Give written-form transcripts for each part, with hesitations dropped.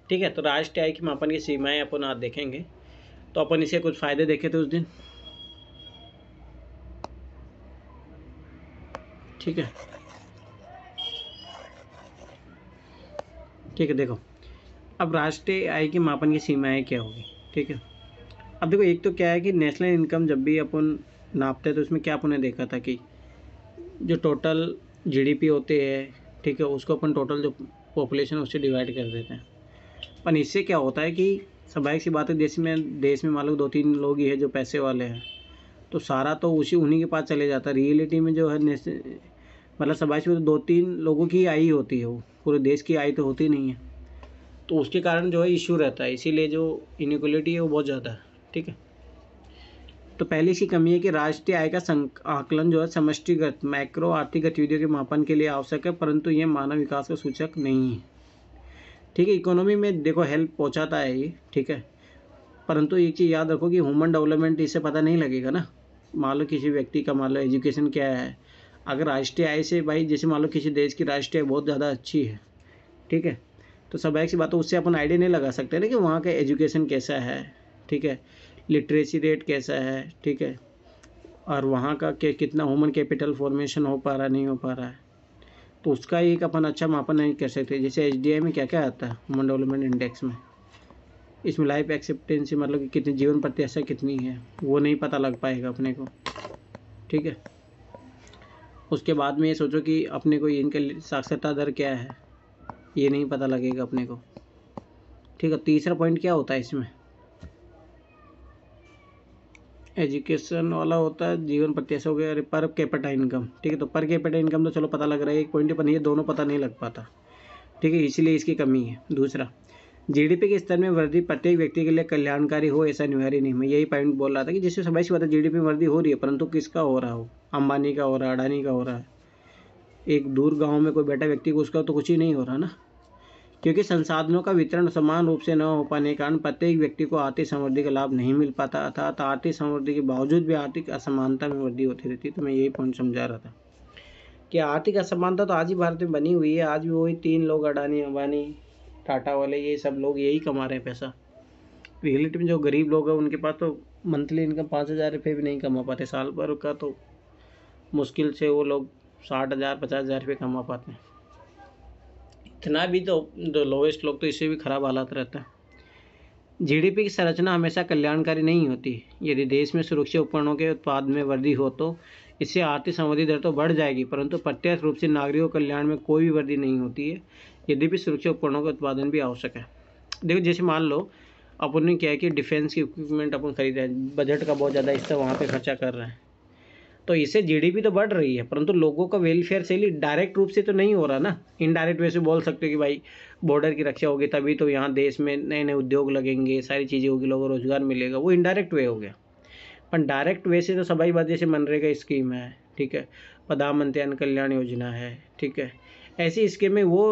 ठीक है। तो राष्ट्रीय आय की मापन की सीमाएं अपन आज देखेंगे। तो अपन इसके कुछ फ़ायदे देखे थे उस दिन, ठीक है। ठीक है, देखो अब राष्ट्रीय आय की मापन की सीमाएं क्या होगी, ठीक है। अब देखो, एक तो क्या है कि नेशनल इनकम जब भी अपन नापते हैं तो उसमें क्या अपन ने देखा था कि जो टोटल जीडीपी होते हैं, ठीक है, उसको अपन टोटल जो पॉपुलेशन उससे डिवाइड कर देते हैं। पर इससे क्या होता है कि स्वाभाविक सी बात है, देश में मान लो 2-3 लोग ही है जो पैसे वाले हैं, तो सारा तो उन्हीं के पास चले जाता है। रियलिटी में जो है मतलब स्वाभाविक में तो 2-3 लोगों की आय ही होती है, वो पूरे देश की आय तो होती नहीं है। तो उसके कारण जो है इश्यू रहता है, इसीलिए जो इनइक्वलिटी है वो बहुत ज़्यादा है, ठीक है। तो पहली सी कमी है कि राष्ट्रीय आय का आकलन जो है समष्टिगत मैक्रो आर्थिक गतिविधियों के मापन के लिए आवश्यक है, परंतु यह मानव विकास का सूचक नहीं है, ठीक है। इकोनॉमी में देखो हेल्प पहुंचाता है ये, ठीक है, परंतु एक चीज़ याद रखो कि ह्यूमन डेवलपमेंट इससे पता नहीं लगेगा ना। मान लो किसी व्यक्ति का मान लो एजुकेशन क्या है, अगर राष्ट्रीय आय से भाई जैसे मान लो किसी देश की राष्ट्रीय आय बहुत ज़्यादा अच्छी है, ठीक है, तो स्वाभाविक सी बात है उससे अपन आइडिया नहीं लगा सकते ना कि वहाँ का एजुकेशन कैसा है, ठीक है, लिटरेसी रेट कैसा है, ठीक है, और वहाँ का कितना ह्यूमन कैपिटल फॉर्मेशन हो पा रहा नहीं हो पा रहा है। तो उसका एक अपन अच्छा मापन नहीं कर सकते। जैसे HDI में क्या क्या आता है, ह्यूमन डेवलपमेंट इंडेक्स में, इसमें लाइफ एक्सेप्टेंसी मतलब कि कितनी जीवन प्रत्याशा कितनी है वो नहीं पता लग पाएगा अपने को, ठीक है। उसके बाद में ये सोचो कि अपने को इनका साक्षरता दर क्या है, ये नहीं पता लगेगा अपने को, ठीक है। तीसरा पॉइंट क्या होता है इसमें, एजुकेशन वाला होता है जीवन प्रत्याशा हो गया, पर कैपिटा इनकम, ठीक है। तो पर कैपिटा इनकम तो चलो पता लग रहा है एक पॉइंट पर, नहीं है दोनों पता नहीं लग पाता, ठीक है, इसीलिए इसकी कमी है। दूसरा, जीडीपी के स्तर में वृद्धि प्रत्येक व्यक्ति के लिए कल्याणकारी हो ऐसा अनिवार्य नहीं। मैं यही पॉइंट बोल रहा था कि जिससे सभी सी बात है जीडीपी में वृद्धि हो रही है, परंतु किसका हो रहा हो, अंबानी का हो रहा है, अडानी का हो रहा है, एक दूर गांव में कोई बैठा व्यक्ति को उसका तो कुछ ही नहीं हो रहा ना, क्योंकि संसाधनों का वितरण समान रूप से न हो पाने के कारण प्रत्येक व्यक्ति को आर्थिक समृद्धि का लाभ नहीं मिल पाता था। तो आर्थिक समृद्धि के बावजूद भी आर्थिक असमानता में वृद्धि होती रहती। तो मैं यही पॉइंट समझा रहा था कि आर्थिक असमानता तो आज ही भारत में बनी हुई है। आज भी वही 3 लोग, अडानी, अंबानी, टाटा वाले, ये सब लोग यही कमा रहे हैं पैसा। रियलिटी में जो गरीब लोग हैं उनके पास तो मंथली इनकम 5,000 रुपये भी नहीं कमा पाते, साल भर का तो मुश्किल से वो लोग 60,000 50,000 रुपये कमा पाते हैं। इतना भी तो लोवेस्ट लोग तो इससे भी खराब हालात रहता है। जीडीपी की संरचना हमेशा कल्याणकारी नहीं होती। यदि देश में सुरक्षा उपकरणों के उत्पाद में वृद्धि हो तो इससे आर्थिक समृद्धि दर तो बढ़ जाएगी, परंतु प्रत्यक्ष रूप से नागरिकों के कल्याण में कोई भी वृद्धि नहीं होती है। यद्यपि सुरक्षा उपकरणों का उत्पादन भी आवश्यक है। देखो जैसे मान लो अपन ने क्या है कि डिफेंस की इक्विपमेंट अपन खरीद रहे हैं, बजट का बहुत ज़्यादा हिस्सा वहाँ पे खर्चा कर रहे हैं, तो इससे जीडीपी तो बढ़ रही है, परंतु लोगों का वेलफेयर से डायरेक्ट रूप से तो नहीं हो रहा ना। इनडायरेक्ट वे से बोल सकते हो कि भाई बॉर्डर की रक्षा होगी तभी तो यहाँ देश में नए नए उद्योग लगेंगे, सारी चीज़ें होगी, लोगों को रोजगार मिलेगा, वो इनडायरेक्ट वे हो गया। पर डायरेक्ट वे से तो सभी बात, जैसे मनरेगा स्कीम है, ठीक है, प्रधानमंत्री अन्न कल्याण योजना है, ठीक है, ऐसी स्कीमें वो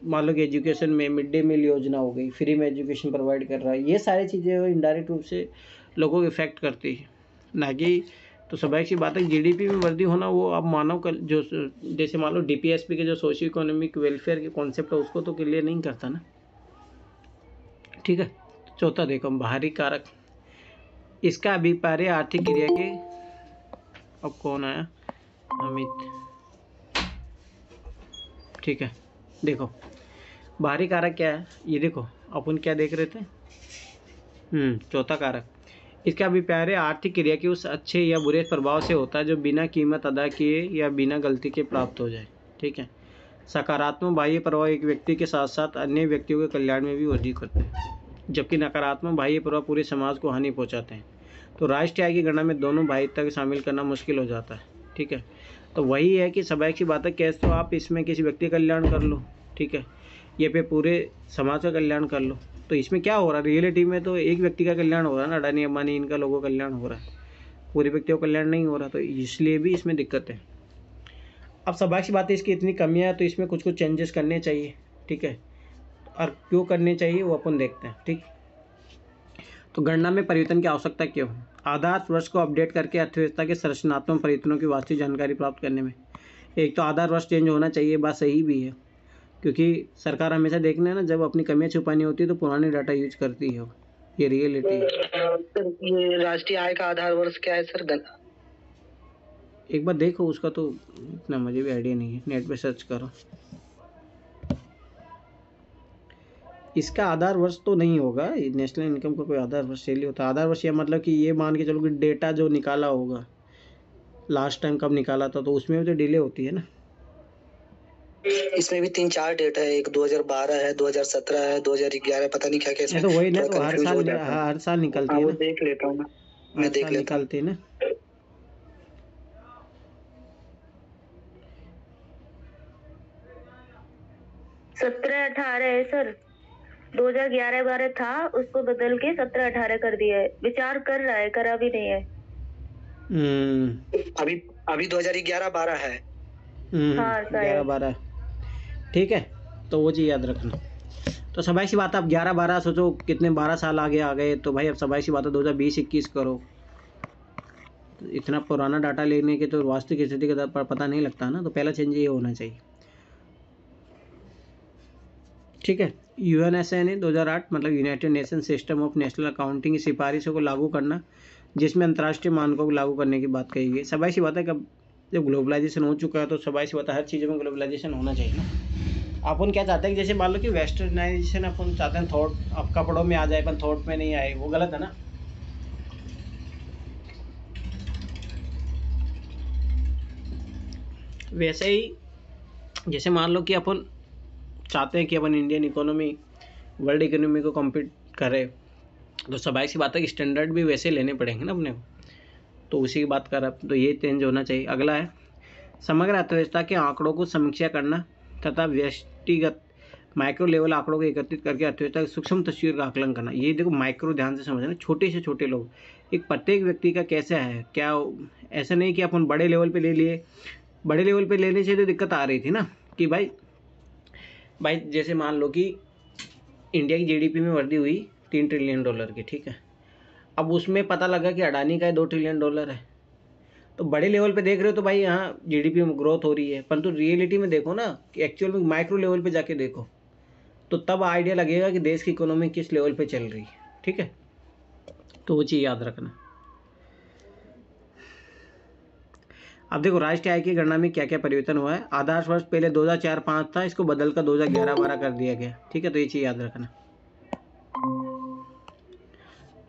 मान लो कि एजुकेशन में मिड डे मील योजना हो गई, फ्री में एजुकेशन प्रोवाइड कर रहा है, ये सारी चीज़ें इनडायरेक्ट रूप से लोगों को इफेक्ट करती है ना कि। तो स्वाभाविक सी बात है जीडीपी में वृद्धि होना वो अब मानव का जो जैसे मान लो डीपीएसपी के जो सोशियो इकोनॉमिक वेलफेयर के कॉन्सेप्ट है उसको तो क्लियर नहीं करता ना, ठीक है। चौथा देखो बाहरी कारक, इसका अभिप्राय आर्थिक क्रिया के, अब कौन आया, अमित, ठीक है। देखो बाहरी कारक क्या है, ये देखो अपन क्या देख रहे थे, चौथा कारक, इसका अभिप्राय आर्थिक क्रिया के उस अच्छे या बुरे प्रभाव से होता है जो बिना कीमत अदा किए या बिना गलती के प्राप्त हो जाए, ठीक है। सकारात्मक बाह्य प्रभाव एक व्यक्ति के साथ साथ अन्य व्यक्तियों के कल्याण में भी वृद्धि करते हैं, जबकि नकारात्मक बाह्य प्रभाव पूरे समाज को हानि पहुंचाते हैं। तो राष्ट्रीय आय की गणना में दोनों बाह्यता को शामिल करना मुश्किल हो जाता है, ठीक है। तो वही है कि स्वाभाविक सी बात है, कैसे तो आप इसमें किसी व्यक्ति का कल्याण कर लो, ठीक है, ये पे पूरे समाज का कल्याण कर लो, तो इसमें क्या हो रहा है, रियलिटी में तो एक व्यक्ति का कल्याण हो रहा है ना, अडानी अंबानी इनका लोगों का कल्याण हो रहा है, पूरे व्यक्तियों का कल्याण नहीं हो रहा, तो इसलिए भी इसमें दिक्कत है। अब स्वाभाविक सी बात है, इसकी इतनी कमियां है तो इसमें कुछ कुछ चेंजेस करने चाहिए, ठीक है, और क्यों करने चाहिए वो अपन देखते हैं, ठीक। तो गणना में परिवर्तन की आवश्यकता क्यों, आधार वर्ष को अपडेट करके अर्थव्यवस्था के संरचनात्मक परिवर्तनों की वास्तविक जानकारी प्राप्त करने में। एक तो आधार वर्ष चेंज होना चाहिए, बात सही भी है, क्योंकि सरकार हमेशा देखना है ना, जब अपनी कमियां छुपानी होती है तो पुरानी डाटा यूज करती है, ये रियलिटी है। सर ये राष्ट्रीय आय का आधार वर्ष क्या है सर? एक बार देखो उसका, तो इतना मुझे भी आइडिया नहीं है, नेट पे सर्च करो। इसका आधार वर्ष तो नहीं होगा, नेशनल इनकम का कोई आधार वर्ष सही होता है। आधार वर्ष या मतलब कि ये मान के चलो कि डेटा जो निकाला होगा लास्ट टाइम कब निकाला था, तो उसमें भी तो डिले होती है ना। इसमें भी 3-4 डेट है, एक 2012 है, 2017 है, 2011, पता नहीं क्या क्या ये तो वही ना, तो हर साल निकलती है ना, देख लेता हूँ मैं देख लेता निकलती है ना। सत्रह 18 है सर, 2011-12 था, उसको बदल के 17-18 कर दिया है। विचार कर रहा है, करा भी नहीं है। अभी 2011-12 है। हाँ 11-12 ठीक है, तो वो चीज़ याद रखना। तो सबाई सी बात है, अब 11-12 सोचो कितने 12 साल आगे आ गए, तो भाई अब सबाई सी बात है 2020-21 करो, तो इतना पुराना डाटा लेने के तो वास्तविक स्थिति का पता नहीं लगता ना। तो पहला चेंज ये होना चाहिए, ठीक है। यूएनएसए ने 2008 मतलब United nation system of national accounting की सिफारिशों को लागू करना, जिसमें अंतर्राष्ट्रीय मानकों को लागू करने की बात कही गई। सबाई सी बात है, कब जब ग्लोबलाइजेशन हो चुका है तो सबाई सी बात है हर चीज़ों में ग्लोबलाइजेशन होना चाहिए ना। अपन क्या चाहते हैं कि जैसे मान लो कि वेस्टर्नाइजेशन अपन चाहते हैं, थॉट अब कपड़ों में आ जाए अपन थॉट में नहीं आए, वो गलत है ना। वैसे ही जैसे मान लो कि अपन चाहते हैं कि अपन इंडियन इकोनॉमी वर्ल्ड इकोनॉमी को कम्पीट करे, तो स्वाभाविक सी बात है कि स्टैंडर्ड भी वैसे लेने पड़ेंगे ना अपने को, तो उसी की बात कर रहा, तो ये चेंज होना चाहिए। अगला है समग्र अर्थव्यवस्था के आंकड़ों को समीक्षा करना तथा व्यक्तिगत माइक्रो लेवल आंकड़ों को एकत्रित करके अर्थव्यवस्था की सूक्ष्म तस्वीर का आकलन करना। ये देखो माइक्रो ध्यान से समझना, छोटे से छोटे लोग, एक प्रत्येक व्यक्ति का कैसा है क्या, ऐसा नहीं कि अपन बड़े लेवल पे ले लिए। बड़े लेवल पे लेने से तो दिक्कत आ रही थी ना कि भाई जैसे मान लो कि इंडिया की जीडीपी में वृद्धि हुई $3 ट्रिलियन की, ठीक है। अब उसमें पता लगा कि अडानी का $2 ट्रिलियन है, तो बड़े लेवल पे देख रहे हो तो भाई यहाँ जीडीपी में ग्रोथ हो रही है, परंतु रियलिटी में देखो ना कि एक्चुअल में माइक्रो लेवल पे जाके देखो, तो तब आइडिया लगेगा कि देश की इकोनॉमी किस लेवल पे चल रही है, ठीक है। तो वो चीज़ याद रखना। अब देखो राष्ट्रीय आय की गणना में क्या क्या परिवर्तन हुआ है। आधार वर्ष पहले 2004-05 था, इसको बदलकर 2011-12 कर दिया गया, ठीक है। तो ये चीज़ याद रखना,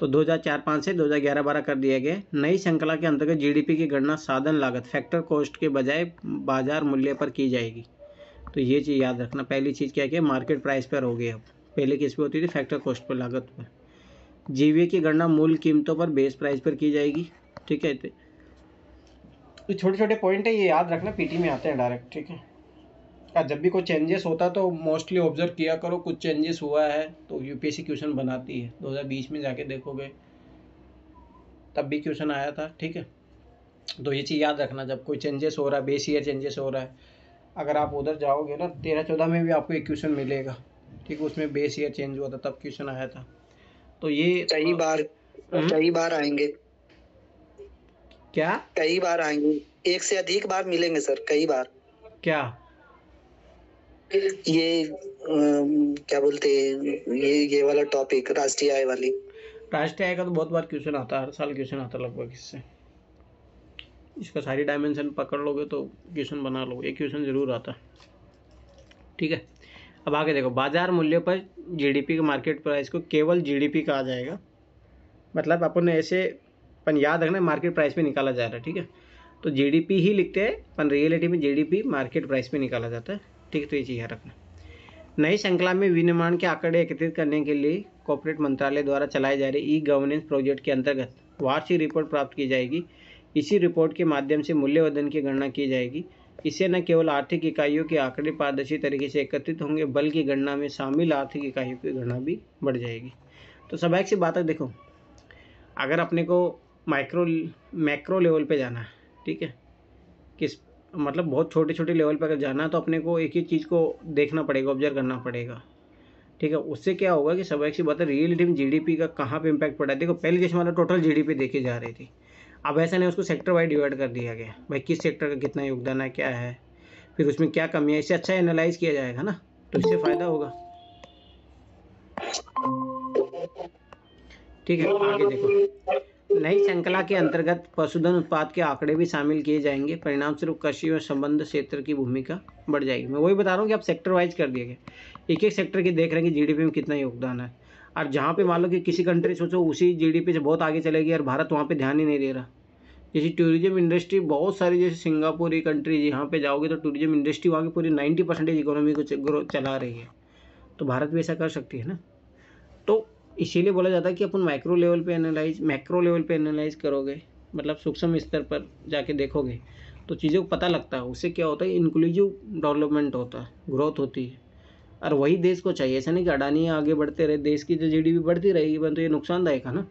तो 2004-05 से 2011-12 कर दिया गया। नई श्रृंखला के अंतर्गत जीडीपी की गणना साधन लागत फैक्टर कॉस्ट के बजाय बाजार मूल्य पर की जाएगी। तो ये चीज़ याद रखना। पहली चीज़ क्या है, मार्केट प्राइस पर हो गया, अब पहले किस पे होती थी, फैक्टर कॉस्ट पर, लागत पर। जीवीए की गणना मूल कीमतों पर बेस प्राइस पर की जाएगी, ठीक है। तो छोटे छोटे पॉइंट है, ये याद रखना, पीटी में आते हैं डायरेक्ट, ठीक है। और जब भी कोई चेंजेस होता तो मोस्टली ऑब्जर्व किया करो, कुछ चेंजेस हुआ है तो यूपीएससी क्वेश्चन बनाती है। 2020 में जाके देखोगे तब भी क्वेश्चन आया था, ठीक है। तो ये चीज़ याद रखना, जब कोई चेंजेस हो रहा है, बेस ईयर चेंजेस हो रहा है, अगर आप उधर जाओगे ना 13-14 में भी आपको एक क्वेश्चन मिलेगा, ठीक है, उसमें बेस ईयर चेंज हुआ था तब क्वेश्चन आया था। तो ये कई बार आएंगे, क्या कई बार आएंगे, एक से अधिक बार मिलेंगे सर, कई बार। क्या ये क्या बोलते हैं, ये वाला टॉपिक राष्ट्रीय आय वाली, राष्ट्रीय आय का तो बहुत बार क्वेश्चन आता है, हर साल क्वेश्चन आता है लगभग इससे। इसका सारी डायमेंशन पकड़ लोगे तो क्वेश्चन बना लोगे, एक क्वेश्चन जरूर आता है, ठीक है। अब आगे देखो, बाजार मूल्य पर जीडीपी के मार्केट प्राइस को केवल जीडीपी कहा जाएगा, मतलब अपन ऐसे अपन याद रखना मार्केट प्राइस पे निकाला जा रहा है, ठीक है। तो जीडीपी ही लिखते हैं पर रियलिटी में जीडीपी मार्केट प्राइस पे निकाला जाता है, ठीक है। तो ये चीज़ याद रखना। नई श्रृंखला में विनिर्माण के आंकड़े एकत्रित करने के लिए कॉर्पोरेट मंत्रालय द्वारा चलाए जा रहे ई गवर्नेंस प्रोजेक्ट के अंतर्गत वार्षिक रिपोर्ट प्राप्त की जाएगी। इसी रिपोर्ट के माध्यम से मूल्यवर्धन की गणना की जाएगी। इससे न केवल आर्थिक इकाइयों के आंकड़े पारदर्शी तरीके से एकत्रित होंगे, बल्कि गणना में शामिल आर्थिक इकाइयों की गणना भी बढ़ जाएगी। तो स्वाभाविक सी बात है, देखो अगर अपने को मैक्रो लेवल पे जाना है, ठीक है, किस मतलब बहुत छोटे छोटे लेवल पर अगर जाना है तो अपने को एक ही चीज़ को देखना पड़ेगा, ऑब्जर्व करना पड़ेगा, ठीक है। उससे क्या होगा कि स्वाभाविक सी बात है रियलिटी में जीडीपी का कहाँ पे इम्पैक्ट पड़ा है। देखो पहले जैसे मतलब टोटल जीडीपी देखी जा रही थी, अब ऐसा नहीं, उसको सेक्टर वाइज डिवाइड कर दिया गया, भाई किस सेक्टर का कितना योगदान है, क्या है, फिर उसमें क्या कमी है, इससे अच्छा एनालाइज किया जाएगा ना। तो इससे फायदा होगा। ठीक है, आगे देखो। नई श्रृंखला के अंतर्गत पशुधन उत्पाद के आंकड़े भी शामिल किए जाएंगे। परिणाम स्वरूप कृषि और संबंध क्षेत्र की भूमिका बढ़ जाएगी। मैं वही बता रहा हूँ कि आप सेक्टर वाइज कर दिए गए, एक एक सेक्टर की देख रहे हैं कि जीडीपी में कितना योगदान है। और जहाँ पे मान लो कि किसी कंट्री सोचो उसी जीडीपी से बहुत आगे चलेगी और भारत वहाँ पे ध्यान ही नहीं दे रहा। जैसे टूरिज्म इंडस्ट्री बहुत सारी, जैसे सिंगापुर कंट्री, यहाँ पे जाओगे तो टूरिज्म इंडस्ट्री वहाँ की पूरी 90% इकोनॉमी को ग्रोथ चला रही है। तो भारत भी ऐसा कर सकती है ना। तो इसीलिए बोला जाता है कि अपन मैक्रो लेवल पे एनालाइज करोगे, मतलब सूक्ष्म स्तर पर जाके देखोगे तो चीज़ों को पता लगता है। उससे क्या होता है, इंक्लूसिव डेवलपमेंट होता है, ग्रोथ होती है। और वही देश को चाहिए, ऐसा नहीं कि अडानी आगे बढ़ते रहे, देश की जो जीडीपी बढ़ती रहेगी, परंतु ये नुकसानदायक है ना।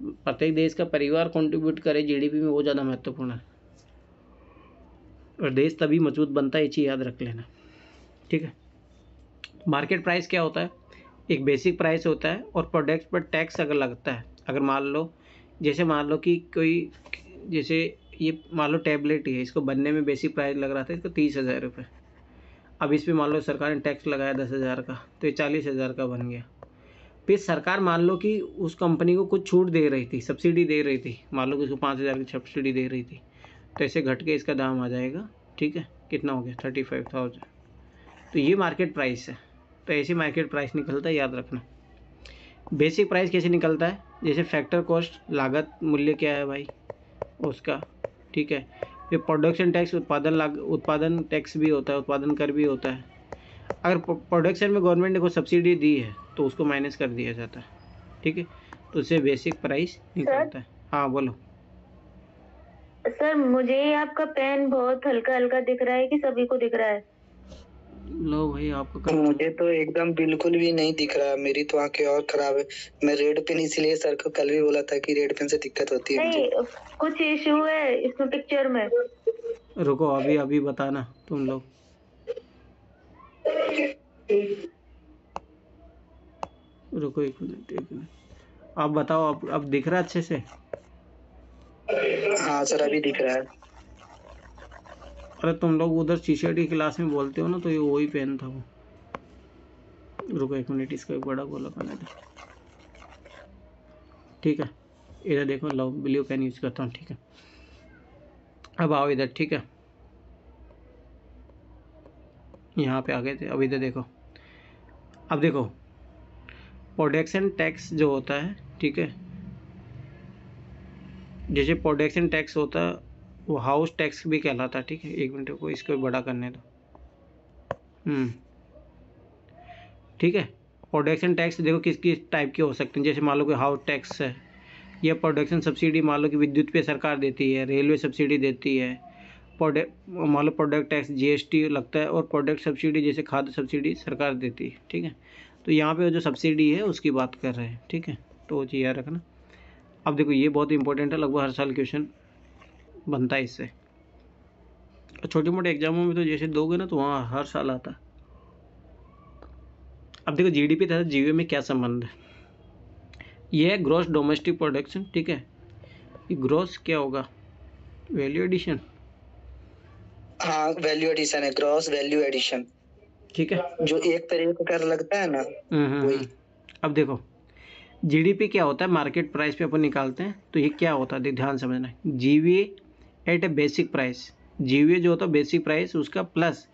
प्रत्येक देश का परिवार कंट्रीब्यूट करे जीडीपी में, वो ज़्यादा महत्वपूर्ण है। और देश तभी मजबूत बनता है, ये चीज़ याद रख लेना। ठीक है। मार्केट प्राइस क्या होता है, एक बेसिक प्राइस होता है और प्रोडक्ट पर टैक्स अगर लगता है। अगर मान लो कि कोई, जैसे ये मान लो टैबलेट ही है, इसको बनने में बेसिक प्राइस लग रहा था इसको 30,000 रुपये। अब इस पर मान लो सरकार ने टैक्स लगाया 10,000 का, तो ये 40,000 का बन गया। फिर सरकार मान लो कि उस कंपनी को कुछ छूट दे रही थी, सब्सिडी दे रही थी, मान लो कि उसको 5,000 की सब्सिडी दे रही थी, तो ऐसे घट के इसका दाम आ जाएगा। ठीक है, कितना हो गया, 35,000। तो ये मार्केट प्राइस है। तो ऐसे मार्केट प्राइस निकलता है, याद रखना। बेसिक प्राइस कैसे निकलता है, जैसे फैक्टर कॉस्ट, लागत मूल्य क्या है भाई उसका। ठीक है। फिर प्रोडक्शन टैक्स, उत्पादन टैक्स भी होता है, उत्पादन कर भी होता है। अगर प्रोडक्शन में गवर्नमेंट ने कोई सब्सिडी दी है तो उसको माइनस कर दिया जाता है। ठीक है, तो उससे बेसिक प्राइस निकलता है। हाँ बोलो। सर मुझे आपका पेन बहुत हल्का हल्का दिख रहा है कि सभी को दिख रहा है? लो भाई, आपको मुझे तो एकदम बिल्कुल भी नहीं दिख रहा, मेरी तो आंखें और खराब है। मैं रेड पेन, इसीलिए सर को कल भी बोला था कि रेड पेन से दिक्कत होती है। नहीं, कुछ इशू है इसमें पिक्चर में। रुको, अभी बताना तुम लोग। रुको एक मिनट। आप बताओ, अब दिख रहा है अच्छे से? हाँ सर, अभी दिख रहा है। अरे तुम लोग उधर टी क्लास में बोलते हो ना, तो ये वही पेन था वो। रुको एक मिनट, इसका एक बड़ा गोला करने दो। ठीक है, इधर देखो, लव ब्लू पेन यूज करता हूँ। ठीक है, अब आओ इधर। ठीक है, यहाँ पे आ गए थे, अब इधर देखो। अब देखो, प्रोडक्शन टैक्स जो होता है, ठीक है, जैसे प्रोडक्शन टैक्स होता है वो हाउस टैक्स भी कहलाता है। ठीक है, एक मिनट को इसको बड़ा करने दो। ठीक है, प्रोडक्शन टैक्स देखो किस किस टाइप के हो सकते हैं। जैसे मान लो कि हाउस टैक्स है, या प्रोडक्शन सब्सिडी मान लो कि विद्युत पे सरकार देती है, रेलवे सब्सिडी देती है। मान लो प्रोडक्ट टैक्स जीएसटी लगता है, और प्रोडक्ट सब्सिडी जैसे खाद्य सब्सिडी सरकार देती है। ठीक है, तो यहाँ पे जो सब्सिडी है उसकी बात कर रहे हैं। ठीक है, तो वो चीज़ याद रखना। अब देखो, ये बहुत इंपॉर्टेंट है, लगभग हर साल क्वेश्चन बनता है इससे। छोटे मोटे एग्जामों में तो जैसे दोगे ना तो वहाँ हर साल आता है। अब देखो, जीडीपी तथा जीओए में क्या संबंध है। ये है ग्रॉस डोमेस्टिक प्रोडक्शन। ठीक है, ये ग्रॉस क्या होगा, वैल्यू एडिशन। हाँ, वैल्यू एडिशन है, ग्रॉस वैल्यू एडिशन। ठीक है, जो एक तरीके का लगता है ना, वही। अब देखो, जीडीपी क्या होता है, मार्केट प्राइस पे अपन निकालते हैं। तो ये क्या होता है, ध्यान समझना। जीवीए एट ए बेसिक प्राइस, जीवीए जो होता है बेसिक प्राइस, उसका प्लस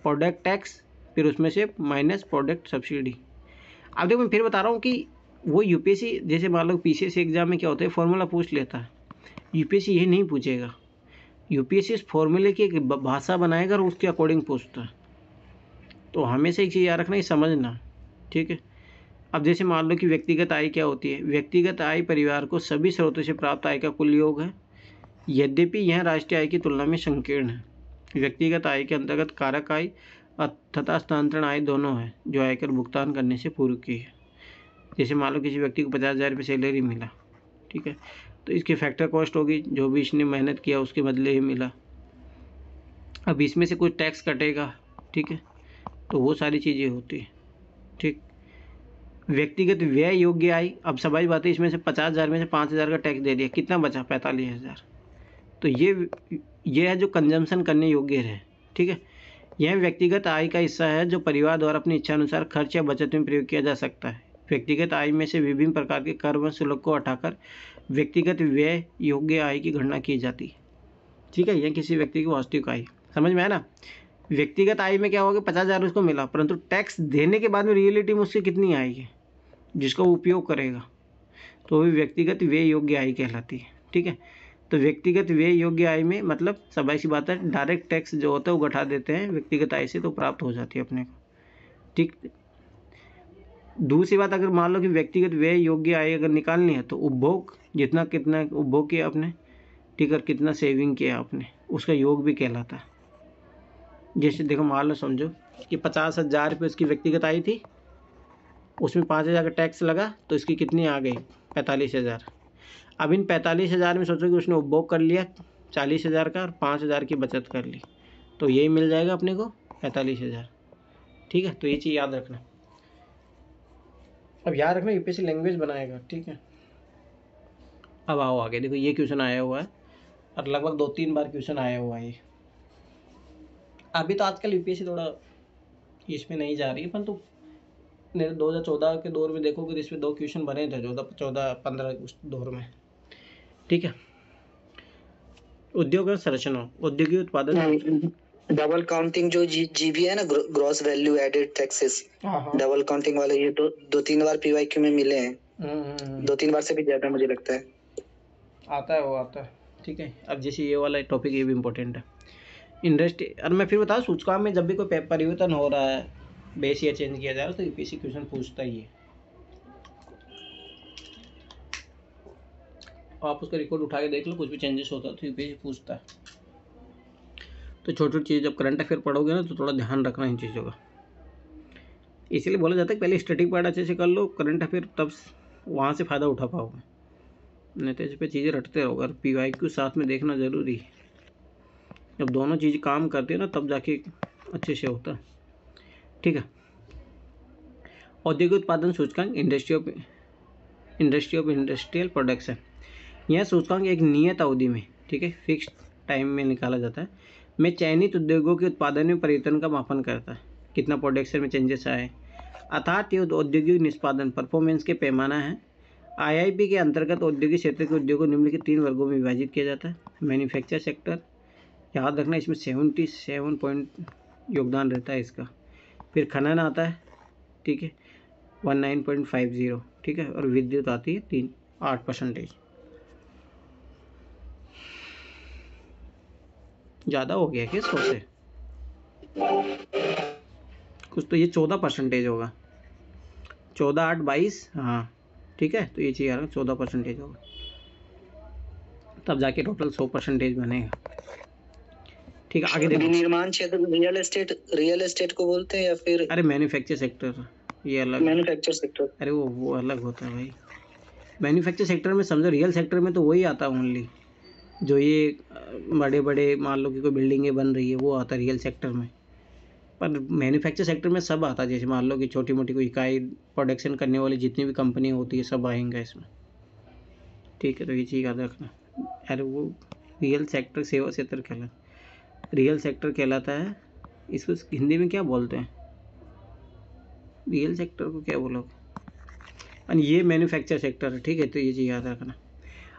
प्रोडक्ट टैक्स, फिर उसमें से माइनस प्रोडक्ट सब्सिडी। अब देखो, मैं फिर बता रहा हूँ कि वो यूपीएससी, जैसे मान लो पीसीएस एग्जाम में क्या होता है, फॉर्मूला पूछ लेता है। यूपीएससी ये नहीं पूछेगा, यूपीएससी इस फॉर्मूले की एक भाषा बनाएगा और उसके अकॉर्डिंग पूछता है। तो हमेशा एक चीज़ याद रखना, ये समझना। ठीक है, अब जैसे मान लो कि व्यक्तिगत आय क्या होती है। व्यक्तिगत आय परिवार को सभी स्रोतों से प्राप्त आय का कुल योग है, यद्यपि यह राष्ट्रीय आय की तुलना में संकीर्ण है। व्यक्तिगत आय के अंतर्गत कारक आय तथा स्थानांतरण आय दोनों है, जो आयकर भुगतान करने से पूर्व की है। जैसे मान लो किसी व्यक्ति को 50,000 रुपये सैलरी मिला, ठीक है, तो इसकी फैक्टर कॉस्ट होगी, जो भी इसने मेहनत किया उसके बदले ही मिला। अब इसमें से कुछ टैक्स कटेगा, ठीक है, तो वो सारी चीज़ें होती है। ठीक, व्यक्तिगत व्यय योग्य आय, अब सवाल बात है, इसमें से 50,000 में से 5,000 का टैक्स दे दिया, कितना बचा, 45,000। तो ये है जो कंजम्पशन करने योग्य है। ठीक है, यह व्यक्तिगत आय का हिस्सा है जो परिवार द्वारा अपनी इच्छा अनुसार खर्च या बचत में प्रयोग किया जा सकता है। व्यक्तिगत आय में से विभिन्न प्रकार के कर व शुल्क को हटाकर व्यक्तिगत व्यय योग्य आय की गणना की जाती है। ठीक है, यह किसी व्यक्ति की वास्तविक आय, समझ में आया ना। व्यक्तिगत आय में क्या होगा, 50,000 उसको मिला, परंतु टैक्स देने के बाद में रियलिटी में उसकी कितनी आएगी जिसका वो उपयोग करेगा, तो वो व्यक्तिगत व्यय योग्य आय कहलाती है। ठीक है, तो व्यक्तिगत व्यय योग्य आय में मतलब सबाई सी बात है, डायरेक्ट टैक्स जो होता है वो घटा देते हैं व्यक्तिगत आय से, तो प्राप्त हो जाती है अपने को। ठीक, दूसरी बात, अगर मान लो कि व्यक्तिगत व्यय योग्य आय अगर निकालनी है तो उपभोग, जितना कितना उपभोग किया आपने, ठीक है, कितना सेविंग किया आपने, उसका योग भी कहलाता है। जैसे देखो, मान लो समझो कि 50,000 रुपये उसकी व्यक्तिगत आय थी, उसमें 5,000 का टैक्स लगा, तो इसकी कितनी आ गई, 45,000। अब इन 45,000 में सोचो कि उसने उपभोग कर लिया 40,000 का और 5,000 की बचत कर ली, तो यही मिल जाएगा अपने को 45,000। ठीक है, तो ये चीज़ याद रखना। अब याद रखना यूपीएससी लैंग्वेज बनाएगा। ठीक है, अब आओ आगे देखो, ये क्वेश्चन आया हुआ है और लगभग 2-3 बार क्वेश्चन आया हुआ है ये। अभी तो आजकल यूपीएससी थोड़ा इसमें नहीं जा रही है, परंतु 2014 के दौर में देखोगे तो इसमें 2 क्वेश्चन बने थे, 14-15 उस दौर में। ठीक है, उद्योग और संरचना, औद्योगिक उत्पादन, डबल काउंटिंग जो जीबी है ना, gross value added taxes, double counting वाले, ये 2-3 बार पीवाईक्यू में मिले हैं। 2-3 बार से भी ज्यादा मुझे लगता है आता है, वो आता है। ठीक है, अब जैसे ये वाला टॉपिक ये भी इम्पोर्टेंट है, इंडस्ट्री। और मैं फिर बताऊँ, सूचकांक में जब भी कोई परिवर्तन हो रहा है, बेस या चेंज किया जा रहा है, तो यूपीएससी क्वेश्चन पूछता ही है। आप उसका रिकॉर्ड उठा के देख लो, कुछ भी चेंजेस होता है तो यूपीएससी पूछता है। तो छोटी छोटी चीज़ जब करंट अफेयर पढ़ोगे ना, तो थोड़ा ध्यान रखना इन चीज़ों का। इसीलिए बोला जाता है पहले स्टैटिक पार्ट अच्छे से कर लो, करंट अफेयर तब वहाँ से फ़ायदा उठा पाओगे, नहीं तो इस पर चीज़ें रटते रहोगे। और पीवाईक्यू साथ में देखना ज़रूरी है, जब दोनों चीज़ काम करती है ना, तब जाके अच्छे से होता है। ठीक है, औद्योगिक उत्पादन सूचकांक, इंडस्ट्री ऑफ इंडस्ट्रियल प्रोडक्शन। यह सूचकांक एक नियत अवधि में, ठीक है, फिक्स्ड टाइम में निकाला जाता है, में चयनित उद्योगों के उत्पादन में परिवर्तन का मापन करता है, कितना प्रोडक्शन में चेंजेस आए, अर्थात ये औद्योगिक निष्पादन परफॉर्मेंस के पैमाना है। आईआईपी के अंतर्गत औद्योगिक क्षेत्र के उद्योगों निम्नलिखित 3 वर्गों में विभाजित किया जाता है। मैन्युफैक्चर सेक्टर, याद रखना इसमें 77 पॉइंट योगदान रहता है इसका। फिर खनन आता है, ठीक है, 19.50, ठीक है, और विद्युत आती है 8%। ज़्यादा हो गया क्या 100 से कुछ, तो ये 14% होगा, 14, 8, 22, हाँ ठीक है, तो ये चाहिए 14% होगा, तब जाके टोटल 100% बनेगा। ठीक है, आगे देखो, निर्माण क्षेत्र रियल एस्टेट को बोलते हैं या फिर, अरे मैन्युफैक्चर सेक्टर ये अलग, मैन्युफैक्चर सेक्टर, अरे वो अलग होता है भाई। मैन्युफैक्चर सेक्टर में समझो, रियल सेक्टर में तो वही आता है ओनली, जो ये बड़े बड़े मान लो कि कोई बिल्डिंगें बन रही है, वो आता है रियल सेक्टर में। पर मैन्युफैक्चर सेक्टर में सब आता है, जैसे मान लो कि छोटी मोटी कोई इकाई प्रोडक्शन करने वाली जितनी भी कंपनी होती है, सब आएंगे इसमें। ठीक है, तो ये चीज़ याद रखना। अरे वो रियल सेक्टर, सेवा क्षेत्र कहलाता, रियल सेक्टर कहलाता है। इसको हिंदी में क्या बोलते हैं, रियल सेक्टर को क्या बोलोगे, और ये मैन्युफैक्चर सेक्टर है। ठीक है, तो ये चीज़ याद रखना।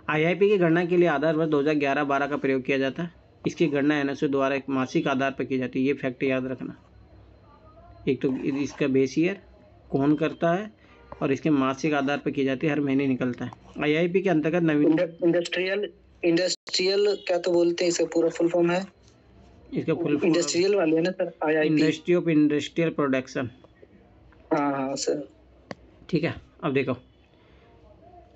आईआईपी की गणना के लिए आधार वर्ष 2011-12 का प्रयोग किया जाता है। इसकी गणना एनएसओ द्वारा एक मासिक आधार पर की जाती है। ये फैक्ट याद रखना, एक तो इसका बेस ईयर कौन करता है और इसके मासिक आधार पर की जाती है, हर महीने निकलता है। आईआईपी के अंतर्गत नवीन इंडस्ट्रियल क्या तो बोलते हैं, इसका पूरा फुल फॉर्म है, इसका फुल इंडस्ट्रियल वाले है ना sir, IIP, industry of industrial production. हाँ सर। ठीक है, अब देखो,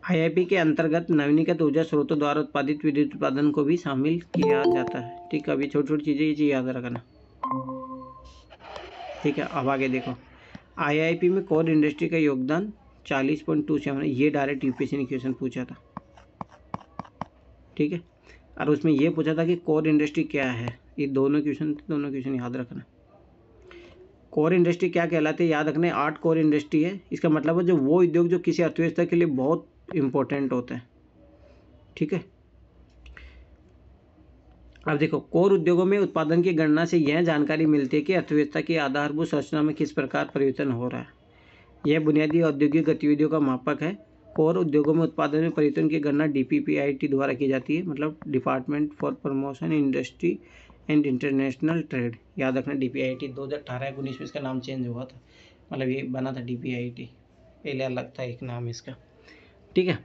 आईआईपी के अंतर्गत नवीनीकृत ऊर्जा स्रोतों द्वारा उत्पादित विद्युत उत्पादन को भी शामिल किया जाता है। ठीक है, अभी छोटी छोटी चीज़ें, ये चीज़ याद रखना। ठीक है, अब आगे देखो, आईआईपी में कोर इंडस्ट्री का योगदान 40.27 है। ये डायरेक्ट यूपीएससी ने क्वेश्चन पूछा था। ठीक है, और उसमें ये पूछा था कि कोर इंडस्ट्री क्या है। ये दोनों क्वेश्चन याद रखना। कोर इंडस्ट्री क्या कहलाते हैं, याद रखना, 8 कोर इंडस्ट्री है। इसका मतलब है जो वो उद्योग जो किसी अर्थव्यवस्था के लिए बहुत इंपॉर्टेंट होता है। ठीक है, अब देखो, कोर उद्योगों में उत्पादन की गणना से यह जानकारी मिलती है कि अर्थव्यवस्था की आधारभूत संरचना में किस प्रकार परिवर्तन हो रहा है। यह बुनियादी औद्योगिक गतिविधियों का मापक है। कोर उद्योगों में उत्पादन में परिवर्तन की गणना DPPIT द्वारा की जाती है, मतलब department for promotion industry and international trade. याद रखना, DPIT 2018-19 में इसका नाम चेंज हुआ था, मतलब ये बना था DPIT, पहले अलग था एक नाम इसका, ठीक है।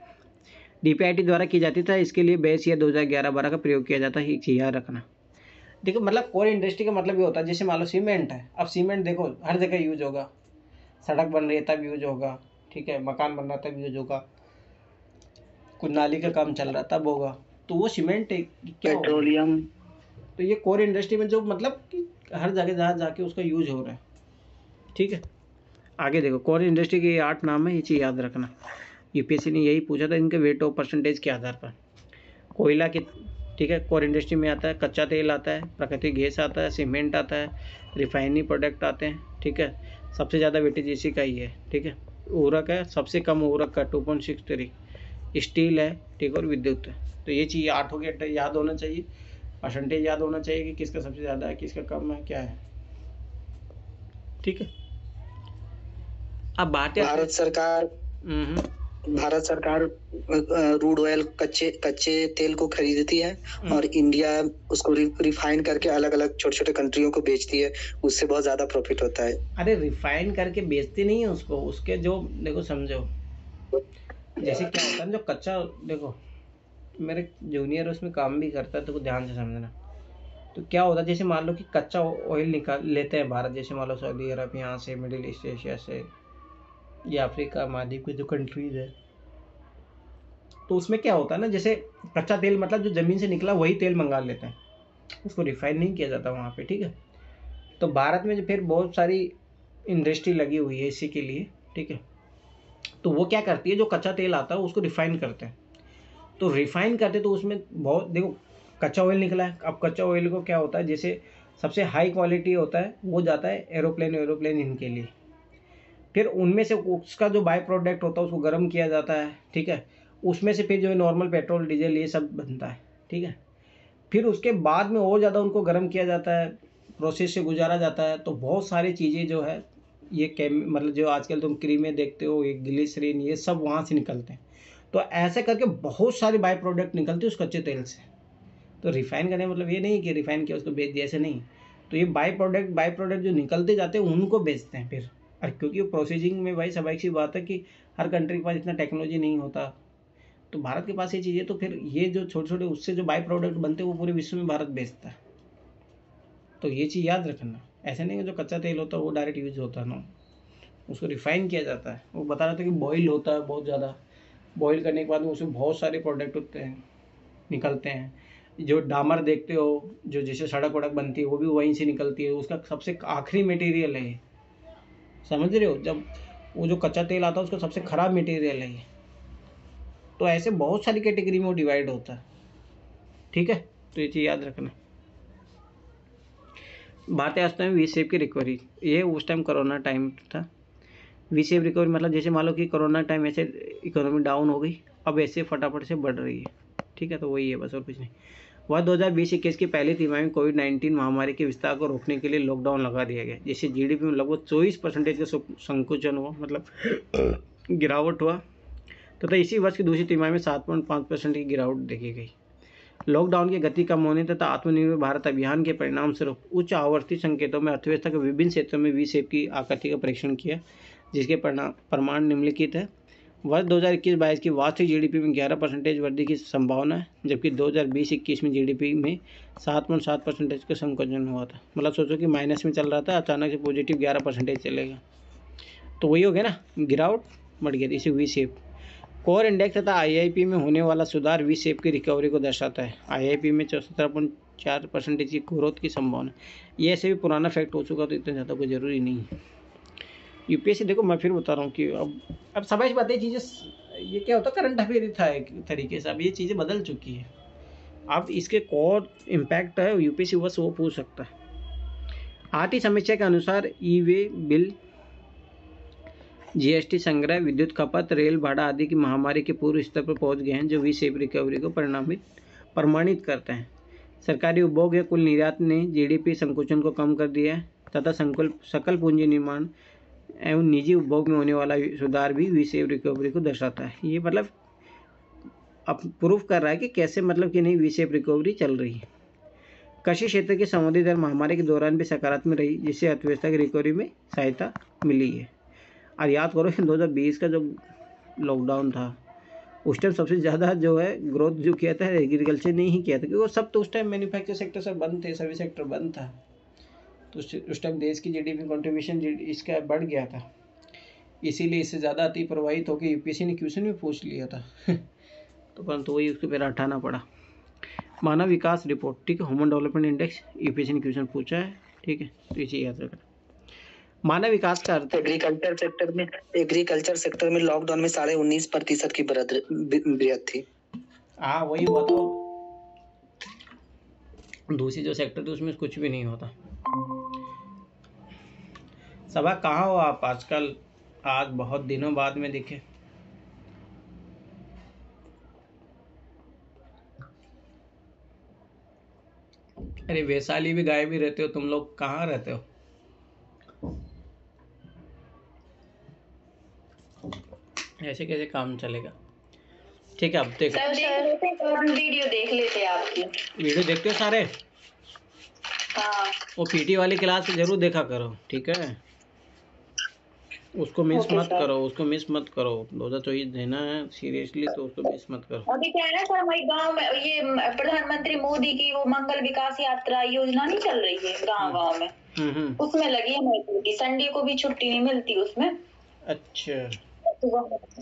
DPIT द्वारा की जाती था, इसके लिए बैच या 2011-12 का प्रयोग किया जाता है, एक चीज़ याद रखना। देखो, मतलब कोर इंडस्ट्री का मतलब ये होता है, जैसे मान लो सीमेंट है, अब सीमेंट देखो हर जगह यूज होगा, सड़क बन रही है तब यूज होगा, ठीक है, मकान बन रहा तब यूज होगा, कुछ नाली का काम चल रहा तब होगा, तो वो सीमेंट क्या पेट्रोलियम। तो ये कोर इंडस्ट्री में जो मतलब कि हर जगह जहाँ जाके उसका यूज हो रहा है, ठीक है। आगे देखो, कोर इंडस्ट्री के 8 नाम है, ये चीज़ याद रखना, UPSC ने यही पूछा था, इनके वेट ऑफ परसेंटेज के आधार पर। कोयला की, ठीक है, कोर इंडस्ट्री में आता है, कच्चा तेल आता है, प्राकृतिक गैस आता है, सीमेंट आता है, रिफाइनरी प्रोडक्ट आते हैं, ठीक है। सबसे ज़्यादा वेटेज इसी का ही है, ठीक है। उर्वरक है, सबसे कम उर्वरक का 2.63, स्टील है, ठीक, और विद्युत है। तो ये चीज़ 8 हो गया, याद होना चाहिए, परसेंटेज याद होना चाहिए कि किसका सबसे ज़्यादा है, किसका कम है, क्या है, ठीक है। अब भारत सरकार रूड ऑयल कच्चे तेल को खरीदती है और इंडिया उसको रिफाइन करके अलग अलग छोटे छोटे कंट्रियों को बेचती है, उससे बहुत ज्यादा प्रॉफिट होता है। अरे रिफाइन करके बेचती नहीं है उसको, उसके जो देखो समझो, जैसे क्या होता है जो कच्चा, देखो मेरे जूनियर उसमें काम भी करता है, तो ध्यान से समझना। तो क्या होता है, जैसे मान लो कि कच्चा ऑयल निकाल लेते हैं भारत, जैसे मान लो सऊदी अरब, यहाँ से मिडिल ईस्ट एशिया से या अफ्रीका महाद्वीप के जो कंट्रीज है, तो उसमें क्या होता है ना, जैसे कच्चा तेल मतलब जो ज़मीन से निकला वही तेल मंगा लेते हैं, उसको रिफाइन नहीं किया जाता वहाँ पे, ठीक है। तो भारत में जो फिर बहुत सारी इंडस्ट्री लगी हुई है इसी के लिए, ठीक है। तो वो क्या करती है, जो कच्चा तेल आता है उसको रिफाइन करते हैं, तो रिफाइन करते तो उसमें बहुत, देखो कच्चा ऑयल निकला है, अब कच्चा ऑयल को क्या होता है, जैसे सबसे हाई क्वालिटी होता है वो जाता है एरोप्लेन इनके लिए, फिर उनमें से उसका जो बाय प्रोडक्ट होता है उसको गर्म किया जाता है, ठीक है। उसमें से फिर जो है नॉर्मल पेट्रोल डीजल ये सब बनता है, ठीक है। फिर उसके बाद में और ज़्यादा उनको गर्म किया जाता है, प्रोसेस से गुजारा जाता है, तो बहुत सारी चीज़ें जो है ये मतलब जो आजकल तुम क्रीमें देखते हो, ये ग्लिसरीन, ये सब वहाँ से निकलते हैं। तो ऐसे करके बहुत सारे बाय प्रोडक्ट निकलते हैं उस कच्चे तेल से। तो रिफाइन करने मतलब ये नहीं कि रिफाइन किया उसको बेच दिया, ऐसे नहीं। तो ये बाय प्रोडक्ट जो निकलते जाते हैं उनको बेचते हैं फिर, और क्योंकि प्रोसेसिंग में भाई स्वाभाविक सी बात है कि हर कंट्री के पास इतना टेक्नोलॉजी नहीं होता, तो भारत के पास ये चीज़ें, तो फिर ये जो छोटे छोटे उससे जो बाय प्रोडक्ट बनते हैं वो पूरे विश्व में भारत बेचता है। तो ये चीज़ याद रखना, ऐसे नहीं कि जो कच्चा तेल होता है वो डायरेक्ट यूज होता है ना, उसको रिफाइन किया जाता है। वो बता रहा था कि बॉयल होता है बहुत ज़्यादा, बॉयल करने के बाद में उसमें बहुत सारे प्रोडक्ट होते हैं निकलते हैं। जो डामर देखते हो, जो जैसे सड़क वड़क बनती है वो भी वहीं से निकलती है, उसका सबसे आखिरी मटेरियल है, समझ रहे हो, जब वो जो कच्चा तेल आता है उसका सबसे ख़राब मटेरियल है ये। तो ऐसे बहुत सारी कैटेगरी में वो डिवाइड होता है, ठीक है। तो ये चीज़ याद रखना। भारतीय अर्थव्यवस्था में वी शेप की रिकवरी, ये उस टाइम कोरोना टाइम था। वी शेप रिकवरी मतलब जैसे मान लो कि कोरोना टाइम ऐसे इकोनॉमी डाउन हो गई, अब ऐसे फटाफट से बढ़ रही है, ठीक है। तो वही है बस, और कुछ नहीं। वह 2020-21 की पहली तिमाही में कोविड-19 महामारी के विस्तार को रोकने के लिए लॉकडाउन लगा दिया गया, जिससे GDP में लगभग 24% का संकुचन हुआ, मतलब गिरावट हुआ, तथा इसी वर्ष की दूसरी तिमाही में 7.5% की गिरावट देखी गई। लॉकडाउन की गति कम होने तथा आत्मनिर्भर भारत अभियान के परिणाम स्वरूप उच्च आवर्ती संकेतों में अर्थव्यवस्था के विभिन्न क्षेत्रों में वी शेप की आकृति का परीक्षण किया, जिसके प्रमाण निम्नलिखित है। वर्ष 2021-22 की वार्षिक GDP में 11% वृद्धि की संभावना है, जबकि 2020-21 में GDP में 7.7% का संकुचन हुआ था। मतलब सोचो कि माइनस में चल रहा था, अचानक से पॉजिटिव 11% चलेगा, तो वही हो गया ना, गिरावट बढ़ गई, इसे वी शेप। कोर इंडेक्स तथा IIP में होने वाला सुधार वी शेप की रिकवरी को दर्शाता है। IIP में 74.4% की ग्रोथ की संभावना। ये ऐसे भी पुराना फैक्ट हो चुका, तो इतना ज़्यादा कोई ज़रूरी नहीं है। UPSC देखो मैं फिर बता रहा हूँ कि अब समझ बातें चीज़ें, ये क्या होता है करंट अफेयर था एक तरीके से, अब ये चीज़ें बदल चुकी है। अब इसके कोर इम्पैक्ट है UPSC बस वो पूछ सकता है। आर्थिक समीक्षा के अनुसार ई-वे बिल, GST संग्रह, विद्युत खपत, रेल भाड़ा आदि की महामारी के पूर्व स्तर पर पहुंच गए हैं, जो वी शेप रिकवरी को प्रमाणित करते हैं। सरकारी उपभोग या कुल निर्यात ने जीडीपी संकुचन को कम कर दिया है तथा सकल पूंजी निर्माण एवं निजी उपभोग में होने वाला सुधार भी वी शेप रिकवरी को दर्शाता है। ये मतलब अब प्रूफ कर रहा है कि कैसे मतलब कि नहीं वी शेप रिकवरी चल रही है। कृषि क्षेत्र की संवर्धित दर महामारी के दौरान भी सकारात्मक रही, जिससे अर्थव्यवस्था की रिकवरी में सहायता मिली है। और याद करो 2020 का जो लॉकडाउन था उस टाइम सबसे ज़्यादा जो है ग्रोथ जो किया था एग्रीकल्चर ने ही किया था, क्योंकि वो सब तो उस टाइम मैन्युफैक्चर सेक्टर सब बंद थे, सर्विस सेक्टर बंद था। तो उस टाइम देश की जीडीपी कंट्रीब्यूशन इसका बढ़ गया था, इसीलिए इससे ज़्यादा अति प्रभावित होकर यूपीएससी ने क्वेश्चन भी पूछ लिया था तो परंतु वही उसको फिर हटाना पड़ा। मानव विकास रिपोर्ट, ठीक है, ह्यूमन डेवलपमेंट इंडेक्स यूपीएससी ने क्वेश्चन पूछा है, ठीक है, तो इसे याद रखना। मानव विकास का अर्थ एग्रीकल्चर सेक्टर में लॉकडाउन में 19.5% की वृद्धि थी। हाँ वही हुआ, तो दूसरी जो सेक्टर थी उसमें कुछ भी नहीं होता। सभा कहाँ हो आप आजकल? आज बहुत दिनों बाद में दिखे। अरे वैशाली भी गायब ही रहते हो तुम लोग, कहाँ रहते हो? ऐसे कैसे काम चलेगा? ठीक है, अब देखो वीडियो देख लेते आपकी। वीडियो देखते हो सारे? हाँ। वो पीटी वाली क्लास जरूर देखा करो, ठीक है, उसको मिस मत करो, उसको मिस मत करो। 2024 देना है सीरियसली, तो उसको मिस मत करो। अभी क्या है ना सर, हमारे गांव में ये प्रधानमंत्री मोदी की वो मंगल विकास यात्रा योजना नहीं चल रही है गांव में, उसमें लगी है मेरी, संडे को भी छुट्टी नहीं मिलती उसमें। अच्छा,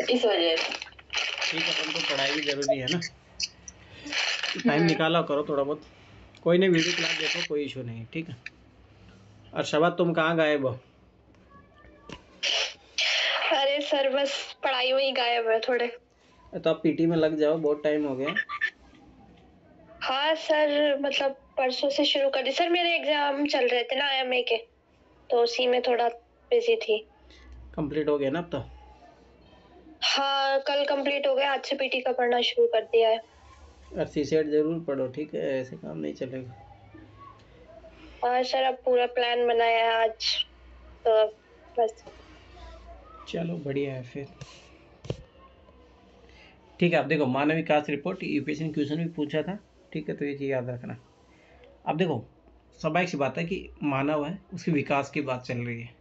इस वजह से ठीक है, तुमको पढ़ाई भी जरूरी है ना, टाइम निकाला करो थोड़ा बहुत। कोई नहीं, वीडियो क्लास देखो, कोई इशू नहीं, ठीक है। और शबाद तुम कहाँ गायब हो? अरे सर बस पढ़ाई में ही गायब है थोड़े। तो आप पीटी में लग जाओ, बहुत टाइम हो गया। हाँ सर, मतलब परसों से शुरू कर दी सर, मेरे एग्जाम चल रहे थे ना IMA के, तो उसी में थोड़ा बिजी थी। कंप्लीट हो गया ना अब तो? हाँ कल कंप्लीट हो गया, आज से पीटी का पढ़ना शुरू कर दिया है। और सीसेट जरूर पढ़ो, ठीक है, ऐसे काम नहीं चलेगा। हाँ सर, अब पूरा प्लान बनाया है आज, तो बस। चलो बढ़िया है फिर, ठीक है। अब देखो मानव विकास रिपोर्ट यूपीएससी ने क्वेश्चन भी पूछा था, ठीक है, तो ये चीज़ याद रखना। अब देखो स्वाभाविक सी बात है कि मानव है, उसके विकास की बात चल रही है।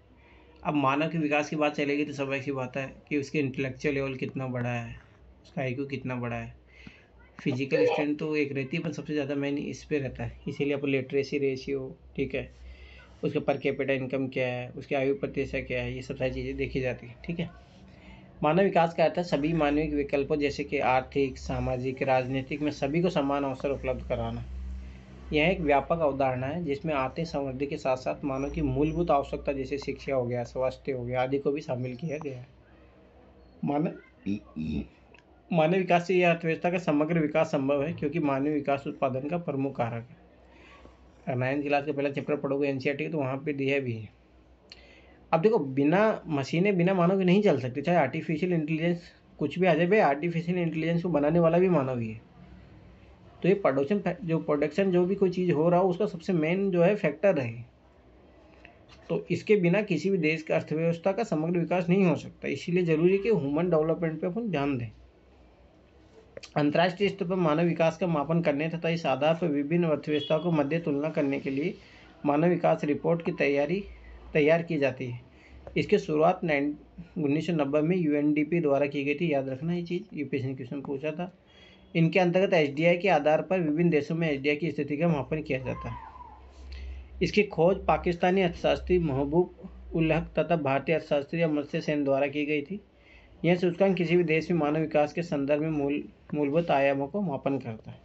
अब मानव के विकास की बात चलेगी तो स्वाभाविक सी बात है कि उसके इंटेलेक्चुअल लेवल कितना बड़ा है, उसका IQ कितना बड़ा है। फिजिकल स्ट्रेंथ तो एक रहती है, पर सबसे ज़्यादा मेन इस पे रहता है, इसीलिए आपको लिटरेसी रेशियो, ठीक है, उसका पर कैपिटा इनकम क्या है, उसकी आयु प्रतिशत क्या है, ये सब सारी चीज़ें देखी जाती है, ठीक है। मानव विकास का अर्थ है सभी मानविक विकल्पों जैसे कि आर्थिक, सामाजिक, राजनीतिक में सभी को समान अवसर उपलब्ध कराना। यह एक व्यापक अवधारणा है जिसमें आर्थिक समृद्धि के साथ साथ मानव की मूलभूत आवश्यकता जैसे शिक्षा हो गया, स्वास्थ्य हो गया आदि को भी शामिल किया गया है। मानव विकास से यह अर्थव्यवस्था का समग्र विकास संभव है, क्योंकि मानव विकास उत्पादन का प्रमुख कारक है। 9th क्लास का पहला चैप्टर पढ़ोगे NCERT तो वहाँ पे दिया भी है। अब देखो बिना मशीनें बिना मानव के नहीं चल सकती, चाहे आर्टिफिशियल इंटेलिजेंस कुछ भी आ जाए, भाई आर्टिफिशियल इंटेलिजेंस को बनाने वाला भी मानव ही है। तो ये प्रोडक्शन जो भी कोई चीज़ हो रहा हो उसका सबसे मेन जो है फैक्टर है। तो इसके बिना किसी भी देश का अर्थव्यवस्था का समग्र विकास नहीं हो सकता। इसीलिए जरूरी है कि ह्यूमन डेवलपमेंट पे अपन ध्यान दें। अंतर्राष्ट्रीय स्तर पर मानव विकास का मापन करने तथा इस आधार पर विभिन्न अर्थव्यवस्थाओं को मध्य तुलना करने के लिए मानव विकास रिपोर्ट की तैयार की जाती है। इसकी शुरुआत 1990 में UNDP द्वारा की गई थी, याद रखना ये चीज़, यूपीएससी ने क्वेश्चन पूछा था। इनके अंतर्गत HDI के आधार पर विभिन्न देशों में HDI की स्थिति का मापन किया जाता है। इसकी खोज पाकिस्तानी अर्थशास्त्री महबूब उल हक तथा भारतीय अर्थशास्त्री अमर्त्य सेन द्वारा की गई थी। यह सूचकांक किसी भी देश में मानव विकास के संदर्भ में मूलभूत आयामों को मापन करता है।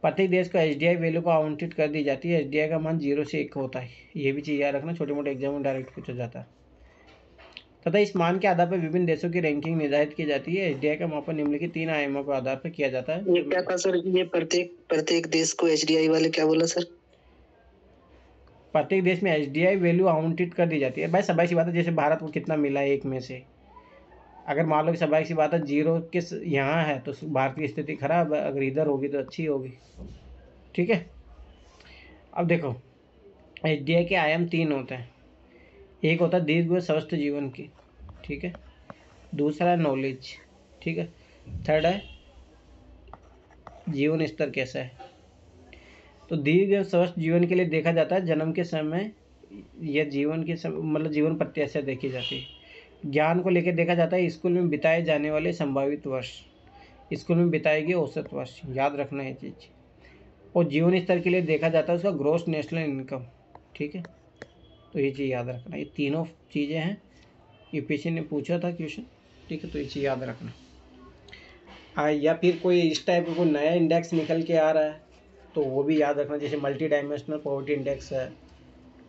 प्रत्येक देश को HDI वैल्यू को आवंटित कर दी जाती है। HDI का मान 0 से 1 होता है, ये भी चीज़ याद रखना, छोटे मोटे एग्जाम में डायरेक्ट पूछा जाता है। तथा इस मान के आधार पर विभिन्न देशों की रैंकिंग निर्धारित की जाती है। HDI का मापन निम्नलिखित 3 आयामों के आधार पर किया जाता है। ये क्या था सर, ये प्रत्येक देश को HDI वाले क्या बोला सर? प्रत्येक देश में HDI वैल्यू आवंटित कर दी जाती है। भाई स्वाभाविक सी बात है, जैसे भारत को कितना मिला है 1 में से, अगर मान लो कि स्वाभाविक सी बात है 0 के यहाँ है तो भारत की स्थिति खराब है, अगर इधर होगी तो अच्छी होगी। ठीक है। अब देखो HDI के आयाम 3 होते हैं। एक होता है दीर्घ व स्वस्थ जीवन की, ठीक है। दूसरा है नॉलेज, ठीक है। थर्ड है जीवन स्तर कैसा है। तो दीर्घ व स्वस्थ जीवन के लिए देखा जाता है जन्म के समय या जीवन के समय, मतलब जीवन प्रत्याशा देखी जाती है। ज्ञान को लेकर देखा जाता है स्कूल में बिताए जाने वाले संभावित वर्ष, स्कूल में बिताई गई औसत वर्ष, याद रखना है चीज़। और जीवन स्तर के लिए देखा जाता है उसका ग्रॉस नेशनल इनकम, ठीक है। तो ये चीज़ याद रखना, ये तीनों चीज़ें हैं, यूपीएससी ने पूछा था क्वेश्चन, ठीक है। तो ये चीज़ याद रखना। या फिर कोई इस टाइप का कोई नया इंडेक्स निकल के आ रहा है तो वो भी याद रखना, जैसे मल्टी डायमेंशनल पॉवर्टी इंडेक्स है,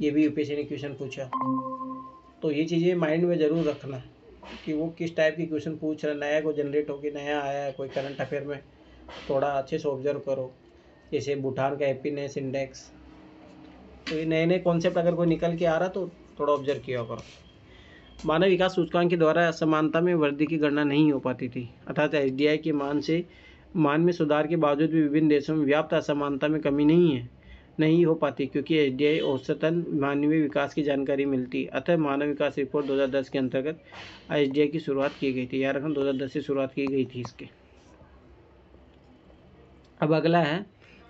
ये भी यूपीएससी ने क्वेश्चन पूछा। तो ये चीज़ें माइंड में ज़रूर रखना कि वो किस टाइप की क्वेश्चन पूछ रहा है, नया को जनरेट होकर नया आया है कोई करंट अफेयर में, थोड़ा अच्छे से ऑब्जर्व करो। जैसे भूटान का हैप्पीनेस इंडेक्स, तो ये नए नए कॉन्सेप्ट अगर कोई निकल के आ रहा तो थोड़ा ऑब्जर्व किया करो। मानव विकास सूचकांक के द्वारा असमानता में वृद्धि की गणना नहीं हो पाती थी, अर्थात HDI के मान में सुधार के बावजूद भी विभिन्न देशों में व्याप्त असमानता में कमी नहीं हो पाती, क्योंकि HDI औसतन मानवीय विकास की जानकारी मिलती। अतः मानव विकास रिपोर्ट 2010 के अंतर्गत HDI की शुरुआत की गई थी। याद रखना 2010 से शुरुआत की गई थी इसके। अब अगला है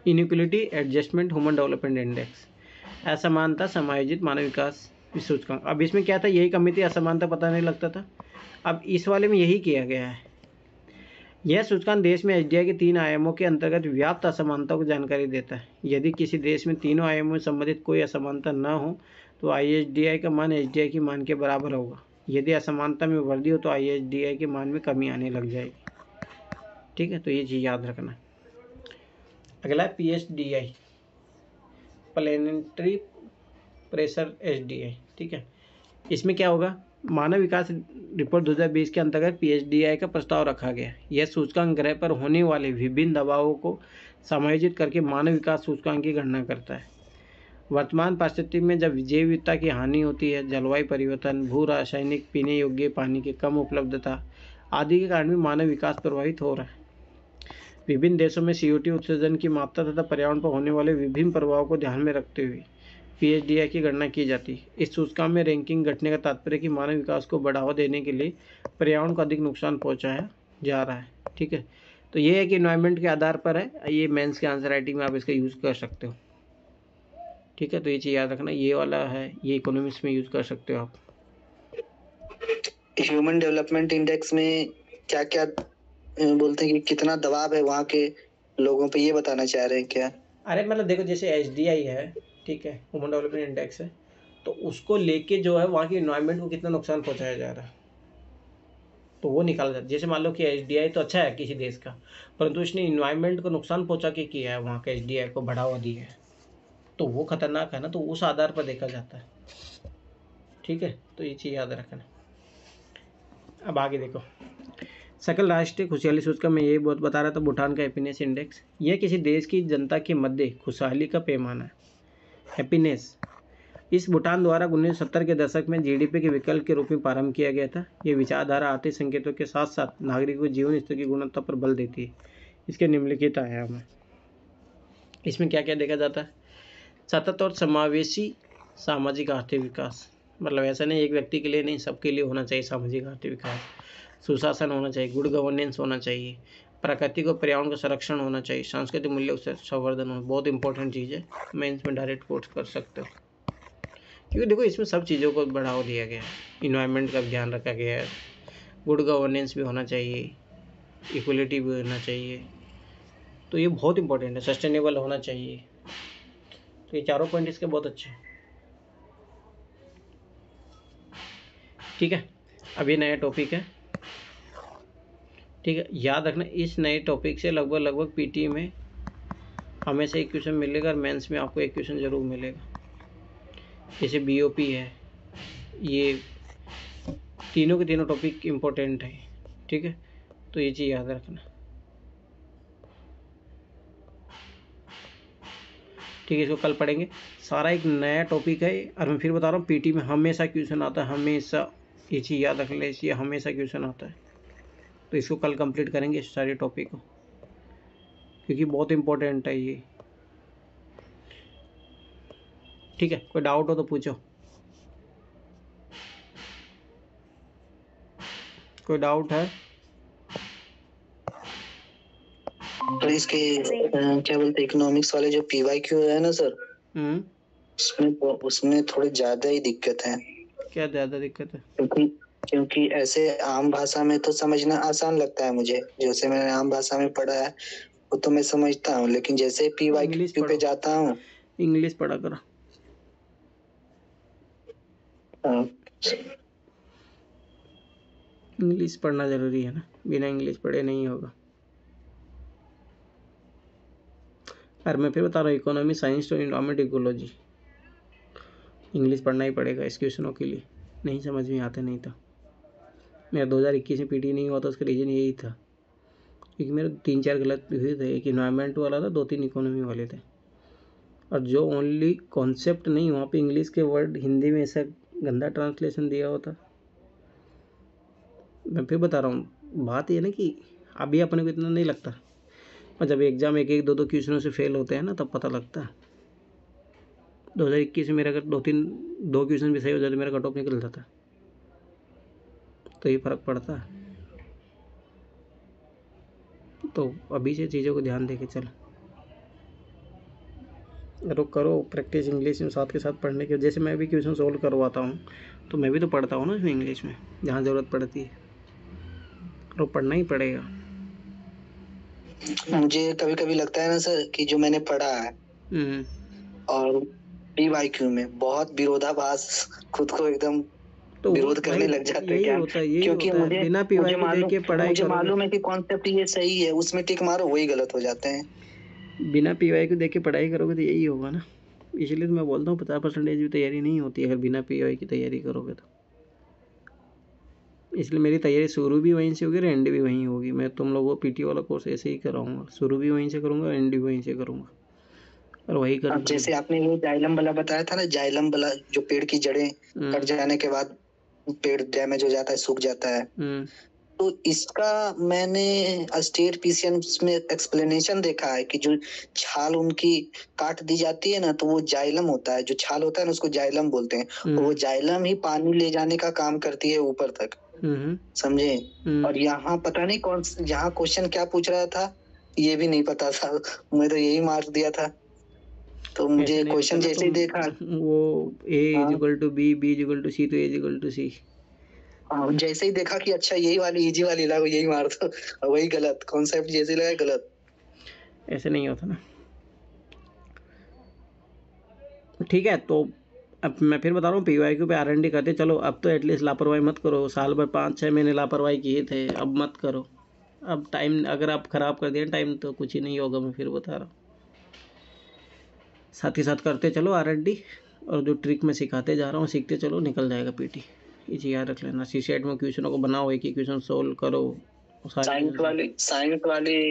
inequality adjustment human development index, असमानता समायोजित मानव विकास सूचकांक। अब इसमें क्या था, यही कमी थी, असमानता पता नहीं लगता था। अब इस वाले में यही किया गया है। यह सूचकांक देश में HDI के 3 आयामों के अंतर्गत व्याप्त असमानता को जानकारी देता है। यदि किसी देश में तीनों आयामों में संबंधित कोई असमानता न हो तो IHDI का मान HDI के मान के बराबर होगा। यदि असमानता में वृद्धि हो तो IHDI के मान में कमी आने लग जाएगी, ठीक है। तो ये चीज़ याद रखना। अगला है PSDI, प्लेनेटरी प्रेशर HDI, ठीक है। इसमें क्या होगा, मानव विकास रिपोर्ट 2020 के अंतर्गत PSDI का प्रस्ताव रखा गया। यह सूचकांक ग्रह पर होने वाले विभिन्न दबावों को समायोजित करके मानव विकास सूचकांक की गणना करता है। वर्तमान परिस्थिति में जब जैव विविधता की हानि होती है, जलवायु परिवर्तन, भू रासायनिक, पीने योग्य पानी की कम उपलब्धता आदि के कारण भी मानव विकास प्रभावित हो रहा है। विभिन्न देशों में CO2 उत्सर्जन की मात्रा तथा पर्यावरण पर होने वाले विभिन्न प्रभावों को ध्यान में रखते हुए PSDI की गणना की जाती है। इस सूचकांक में रैंकिंग घटने का तात्पर्य कि मानव विकास को बढ़ावा देने के लिए पर्यावरण को अधिक नुकसान पहुंचाया जा रहा है, ठीक है। तो ये है कि एनवायरनमेंट के आधार पर है, ये मेंस के आंसर राइटिंग में आप इसका यूज़ कर सकते हो, ठीक है। तो ये चीज़ याद रखना, ये वाला है, ये इकोनॉमिक्स में यूज़ कर सकते हो आप। ह्यूमन डेवलपमेंट इंडेक्स में क्या क्या बोलते हैं कि कितना दबाव है वहाँ के लोगों पे, ये बताना चाह रहे हैं क्या? अरे मतलब देखो, जैसे HDI है, ठीक है, ह्यूमन डेवलपमेंट इंडेक्स है, तो उसको लेके जो है वहाँ की एनवायरनमेंट को कितना नुकसान पहुँचाया जा रहा है तो वो निकाला जाता है। जैसे मान लो कि HDI तो अच्छा है किसी देश का, परंतु इसने इन्वायरमेंट को नुकसान पहुँचा के किया है, वहाँ के HDI को बढ़ावा दिया है, तो वो खतरनाक है ना, तो उस आधार पर देखा जाता है, ठीक है। तो ये चीज़ याद रखना। अब आगे देखो, सकल राष्ट्रीय खुशहाली सूचकांक में यही बहुत बता रहा था, भूटान का हैप्पीनेस इंडेक्स, यह किसी देश की जनता के मध्य खुशहाली का पैमाना है। हैप्पीनेस इस भूटान द्वारा 1970 के दशक में GDP के विकल्प के रूप में प्रारंभ किया गया था। ये विचारधारा आर्थिक संकेतों के साथ साथ नागरिकों के जीवन स्तर की गुणवत्ता पर बल देती है। इसके निम्नलिखित आयाम है। इसमें क्या क्या देखा जाता है, सतत और समावेशी सामाजिक आर्थिक विकास, मतलब ऐसा नहीं एक व्यक्ति के लिए नहीं, सबके लिए होना चाहिए सामाजिक आर्थिक विकास। सुशासन होना चाहिए, गुड गवर्नेंस होना चाहिए, प्राकृतिक और पर्यावरण का संरक्षण होना चाहिए, सांस्कृतिक मूल्य संवर्धन होना, बहुत इंपॉर्टेंट चीज़ है। मैं इसमें डायरेक्ट कोर्स कर सकते हो, क्योंकि देखो इसमें सब चीज़ों को बढ़ावा दिया गया है, इन्वायरमेंट का ध्यान रखा गया है, गुड गवर्नेंस भी होना चाहिए, इक्वलिटी भी होना चाहिए, तो ये बहुत इंपॉर्टेंट है, सस्टेनेबल होना चाहिए। तो ये चारों पॉइंट इसके बहुत अच्छे हैं, ठीक है। अब ये नया टॉपिक है, ठीक है। याद रखना इस नए टॉपिक से लगभग पीटी में हमेशा एक क्वेश्चन मिलेगा और मेंस में आपको एक क्वेश्चन ज़रूर मिलेगा। जैसे BOP है, ये तीनों के तीनों टॉपिक इम्पोर्टेंट है, ठीक है। तो ये चीज़ याद रखना, ठीक है। इसको कल पढ़ेंगे, सारा एक नया टॉपिक है और मैं फिर बता रहा हूँ पीटी में हमेशा क्वेश्चन आता है, हमेशा, ये चीज़ याद रख ले, इसलिए हमेशा क्वेश्चन आता है। तो इसको कल कंप्लीट करेंगे इस सारे टॉपिक को, क्योंकि बहुत इंपॉर्टेंट है ये, ठीक है, कोई डाउट हो तो पूछो। कोई डाउट है? तो इसके क्या बोलते इकोनॉमिक्स वाले जो PYQ है ना सर, उसमें थोड़ी ज्यादा ही दिक्कत है। क्या ज्यादा दिक्कत है? क्योंकि ऐसे आम भाषा में तो समझना आसान लगता है मुझे, जैसे मैंने आम भाषा में पढ़ा है वो तो मैं समझता हूँ, लेकिन जैसे PYQ पे जाता हूँ। इंग्लिश पढ़ा करो। इंग्लिश पढ़ना जरूरी है ना, बिना इंग्लिश पढ़े नहीं होगा। और मैं फिर बता रहा हूँ, इकोनॉमी, साइंस तो एनवायरमेंट, इकोलॉजी, इंग्लिश पढ़ना ही पड़ेगा इस क्वेश्चनों के लिए, नहीं समझ में आते। नहीं तो मेरा 2021 में PT नहीं हुआ था, उसका रीज़न यही था, क्योंकि मेरे 3-4 गलत हुए थे। एक इन्वायरमेंट वाला था, 2-3 इकोनॉमी वाले थे, और जो ओनली कॉन्सेप्ट नहीं, वहाँ पे इंग्लिश के वर्ड हिंदी में ऐसा गंदा ट्रांसलेशन दिया होता। मैं फिर बता रहा हूँ, बात ये ना कि अभी अपने को इतना नहीं लगता, और जब एग्ज़ाम 1-2 क्वेश्चनों से फेल होते हैं ना, तब पता लगता है। 2021 में मेरा अगर 2 क्वेश्चन भी सही हो जाते, मेरा कट ऑफ निकल जाता, तो ये फ़र्क पड़ता है। तो अभी से चीज़ों को ध्यान देके चलो, करो प्रैक्टिस इंग्लिश में साथ के साथ पढ़ने के। जैसे मैं भी क्वेश्चन सोल्व करवाता हूँ, तो मैं भी तो पढ़ता हूँ ना इसमें इंग्लिश में, जहाँ ज़रूरत पड़ती है, और पढ़ना ही पड़ेगा। मुझे कभी कभी लगता है ना सर कि जो मैंने पढ़ा है और PYQ में बहुत विरोधाभास, खुद को एकदम तो विरोध करने लग जाते हैं। यही होता है, क्योंकि बिना PYQ देख के पढ़ाई मुझे मालूम है कि कॉन्सेप्ट ये सही है, उसमें टिक मारो, वही गलत हो जाते हैं। बिना PYQ देख के पढ़ाई करोगे तो यही होगा ना। इसलिए तो मैं बोलता हूँ 50% भी तैयारी नहीं होती अगर बिना PYQ की तैयारी करोगे तो। इसलिए मेरी तैयारी शुरू भी वहीं से होगी और एंड भी वहीं होगी। मैं तुम लोगों को PT वाला कोर्स ऐसे ही कराऊंगा, शुरू भी वहीं से करूँगा, एंड भी वहीं से करूँगा, और वही कर। जैसे आपने वो जाइलम वाला बताया था ना, जाइलम वाला जो पेड़ की जड़ें कट जाने के बाद पेड़ डैमेज हो जाता है, सूख जाता है, तो इसका मैंने स्टेट PCMs में एक्सप्लेनेशन देखा है कि जो छाल उनकी काट दी जाती है ना, तो वो जाइलम होता है, जो छाल होता है ना उसको जाइलम बोलते हैं, और वो जाइलम ही पानी ले जाने का काम करती है ऊपर तक, समझे। और यहाँ पता नहीं कौन, यहाँ क्वेश्चन क्या पूछ रहा था ये भी नहीं पता था, मैं तो यही मार्क दिया था। तो मुझे क्वेश्चन जैसे ही देखा वो A=B, B=C, तो A=C, जैसे ही देखा कि अच्छा यही वाली इजी वाली लगा, यही मार दो, वही गलत कॉन्सेप्ट जैसे लगा गलत। ऐसे नहीं होता ना। ठीक है, तो अब मैं फिर बता रहा हूँ PYQ पे R&D करते चलो। अब तो एटलीस्ट लापरवाही मत करो, साल भर 5-6 महीने लापरवाही किए थे, अब मत करो। अब टाइम अगर आप ख़राब कर दिए टाइम तो कुछ ही नहीं होगा, मैं फिर बता रहा हूँ। साथ ही साथ करते चलो R&D, और जो ट्रिक मैं सिखाते जा रहा हूँ सीखते चलो, निकल जाएगा PT। ये चीज़ याद रख लेना। CSET में क्वेश्चनों को बनाओ, एक ही क्वेश्चन सोल्व करो। साइंस वाली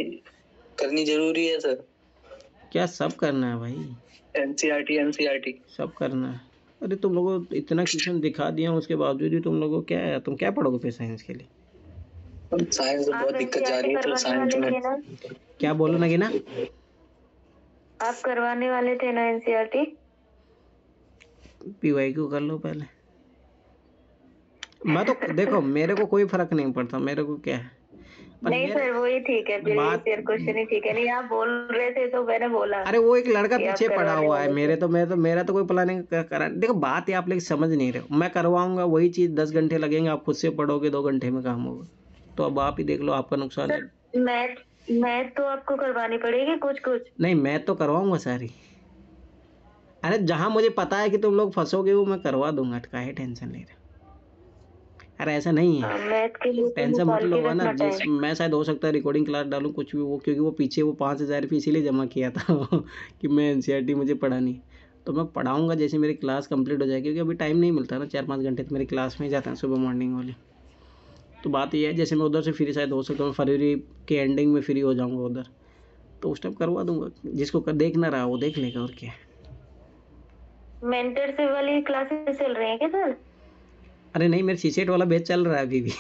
करनी जरूरी है सर? क्या सब करना है भाई, NCERT सब करना है। अरे तुम लोगों को इतना क्वेश्चन दिखा दिया, उसके बावजूद भी तुम लोगों को क्या है, तुम क्या पढ़ोगे फिर साइंस के लिए? साइंस में बहुत दिक्कत जा रही है, तो साइंस में क्या बोलो ना कि ना, आप करवाने वाले थे ना NCERT? PYQ कर लो पहले। मैं तो देखो, मेरे को कोई फर्क नहीं पड़ता, मेरे को क्या है। नहीं सर, वही ठीक है, क्वेश्चन ही ठीक है। नहीं आप बोल रहे थे तो मैंने बोला। अरे वो एक लड़का पीछे पड़ा हुआ है, मेरा तो कोई प्लानिंग करा। देखो बात है, आप लेकिन समझ नहीं रहे हो। मैं करवाऊंगा वही चीज़, 10 घंटे लगेंगे, आप खुद से पढ़ोगे 2 घंटे में काम होगा। तो अब आप ही देख लो, आपका नुकसान है। मैथ तो आपको करवानी पड़ेगी कुछ। नहीं, मैं तो करवाऊंगा सारी। अरे जहाँ मुझे पता है कि तुम लोग फंसोगे वो मैं करवा दूंगा, काहे टेंशन ले रहे। अरे ऐसा नहीं है, टेंशन मत लो ना। मैं शायद हो सकता है रिकॉर्डिंग क्लास डालूं कुछ भी, वो क्योंकि वो पीछे वो 5,000 रुपये इसीलिए जमा किया था कि मैं NCERT मुझे पढ़ानी, तो मैं पढ़ाऊंगा जैसे मेरी क्लास कंप्लीट हो जाएगी, क्योंकि अभी टाइम नहीं मिलता ना, 4-5 घंटे तो मेरी क्लास में ही जाते हैं सुबह मॉर्निंग वाली। तो बात ये है, जैसे मैं उधर से फ्री शायद हो सकता हूँ फरवरी के एंडिंग में फ्री हो जाऊँगा उधर, तो उस टाइम करवा दूंगा। जिसको देख ना रहा वो देख लेगा, और क्या। मेंटर से वाली क्लासेस चल रही हैं क्या सर? अरे नहीं, मेरे CSET वाला बैच चल रहा है अभी भी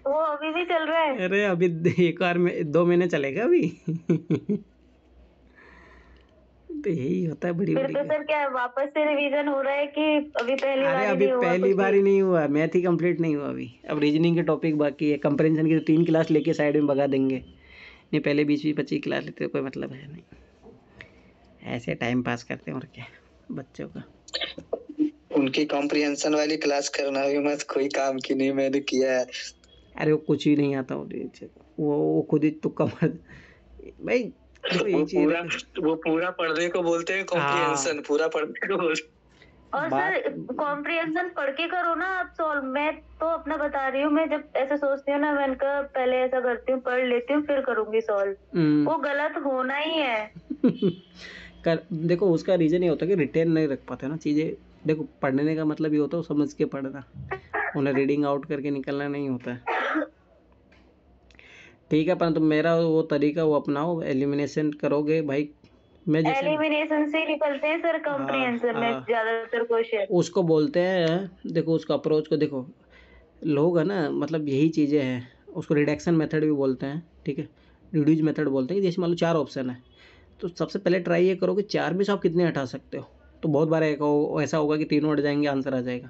वो अभी भी चल रहा है? अरे अभी 2 महीने चलेगा अभी तो यही होता है बड़ी फिर बड़ी तो सर क्या वापस से रिवीजन हो रहा है कि अभी पहली अरे बार अभी नहीं हुआ पहली कुछ बार भी? ही नहीं हुआ, मैथ ही कंप्लीट नहीं हुआ अभी। अब रीजनिंग के टॉपिक बाकी है, कंपैरिजन की तो 3 क्लास लेके साइड में भगा देंगे। नहीं पहले 20-25 क्लास लेते कोई मतलब है नहीं, ऐसे टाइम पास करते हैं और क्या बच्चों का। उनकी कॉम्प्रिहेंशन वाली क्लास करना भी मत, कोई काम की नहीं, मैंने किया है। अरे वो कुछ ही नहीं आता वो खुद ही तुक्का मार भाई। देखो यही चीज वो पूरा पढ़ने को बोलते हैं कॉम्प्रिहेंशन, पूरा पढ़ने को बोलते हैं। और सर कॉम्प्रिहेंशन पढ़ के करो ना आप सॉल्व। मैं तो अपना बता रही हूँ, मैं जब ऐसे सोचती हूँ ना, मैंने कहा पहले ऐसा करती हूँ, पढ़ लेती हूँ फिर करूंगी सॉल्व। वो गलत होना ही है। देखो उसका रीजन ये होता है कि रिटेन नहीं रख पाते ना चीजें। देखो पढ़ने का मतलब ये होता है समझ के पढ़ना, उन्हें रीडिंग आउट करके निकलना नहीं होता है। ठीक है, परंतु मेरा वो तरीका वो अपनाओ, एलिमिनेशन करोगे भाई। मैं जैसे एलिमिनेशन से निकलते हैं सर कॉम्प्रिहेंशन में ज्यादातर क्वेश्चन। उसको बोलते हैं, देखो उसका अप्रोच को देखो, लोग है ना, मतलब यही चीज़ें हैं। उसको रिडक्शन मेथड भी बोलते हैं, ठीक है, रिड्यूस मेथड बोलते हैं। जैसे मान लो 4 ऑप्शन है, तो सबसे पहले ट्राई ये करो कि 4 में से आप कितने हटा सकते हो। तो बहुत बार ऐसा होगा कि 3 हट जाएंगे, आंसर आ जाएगा।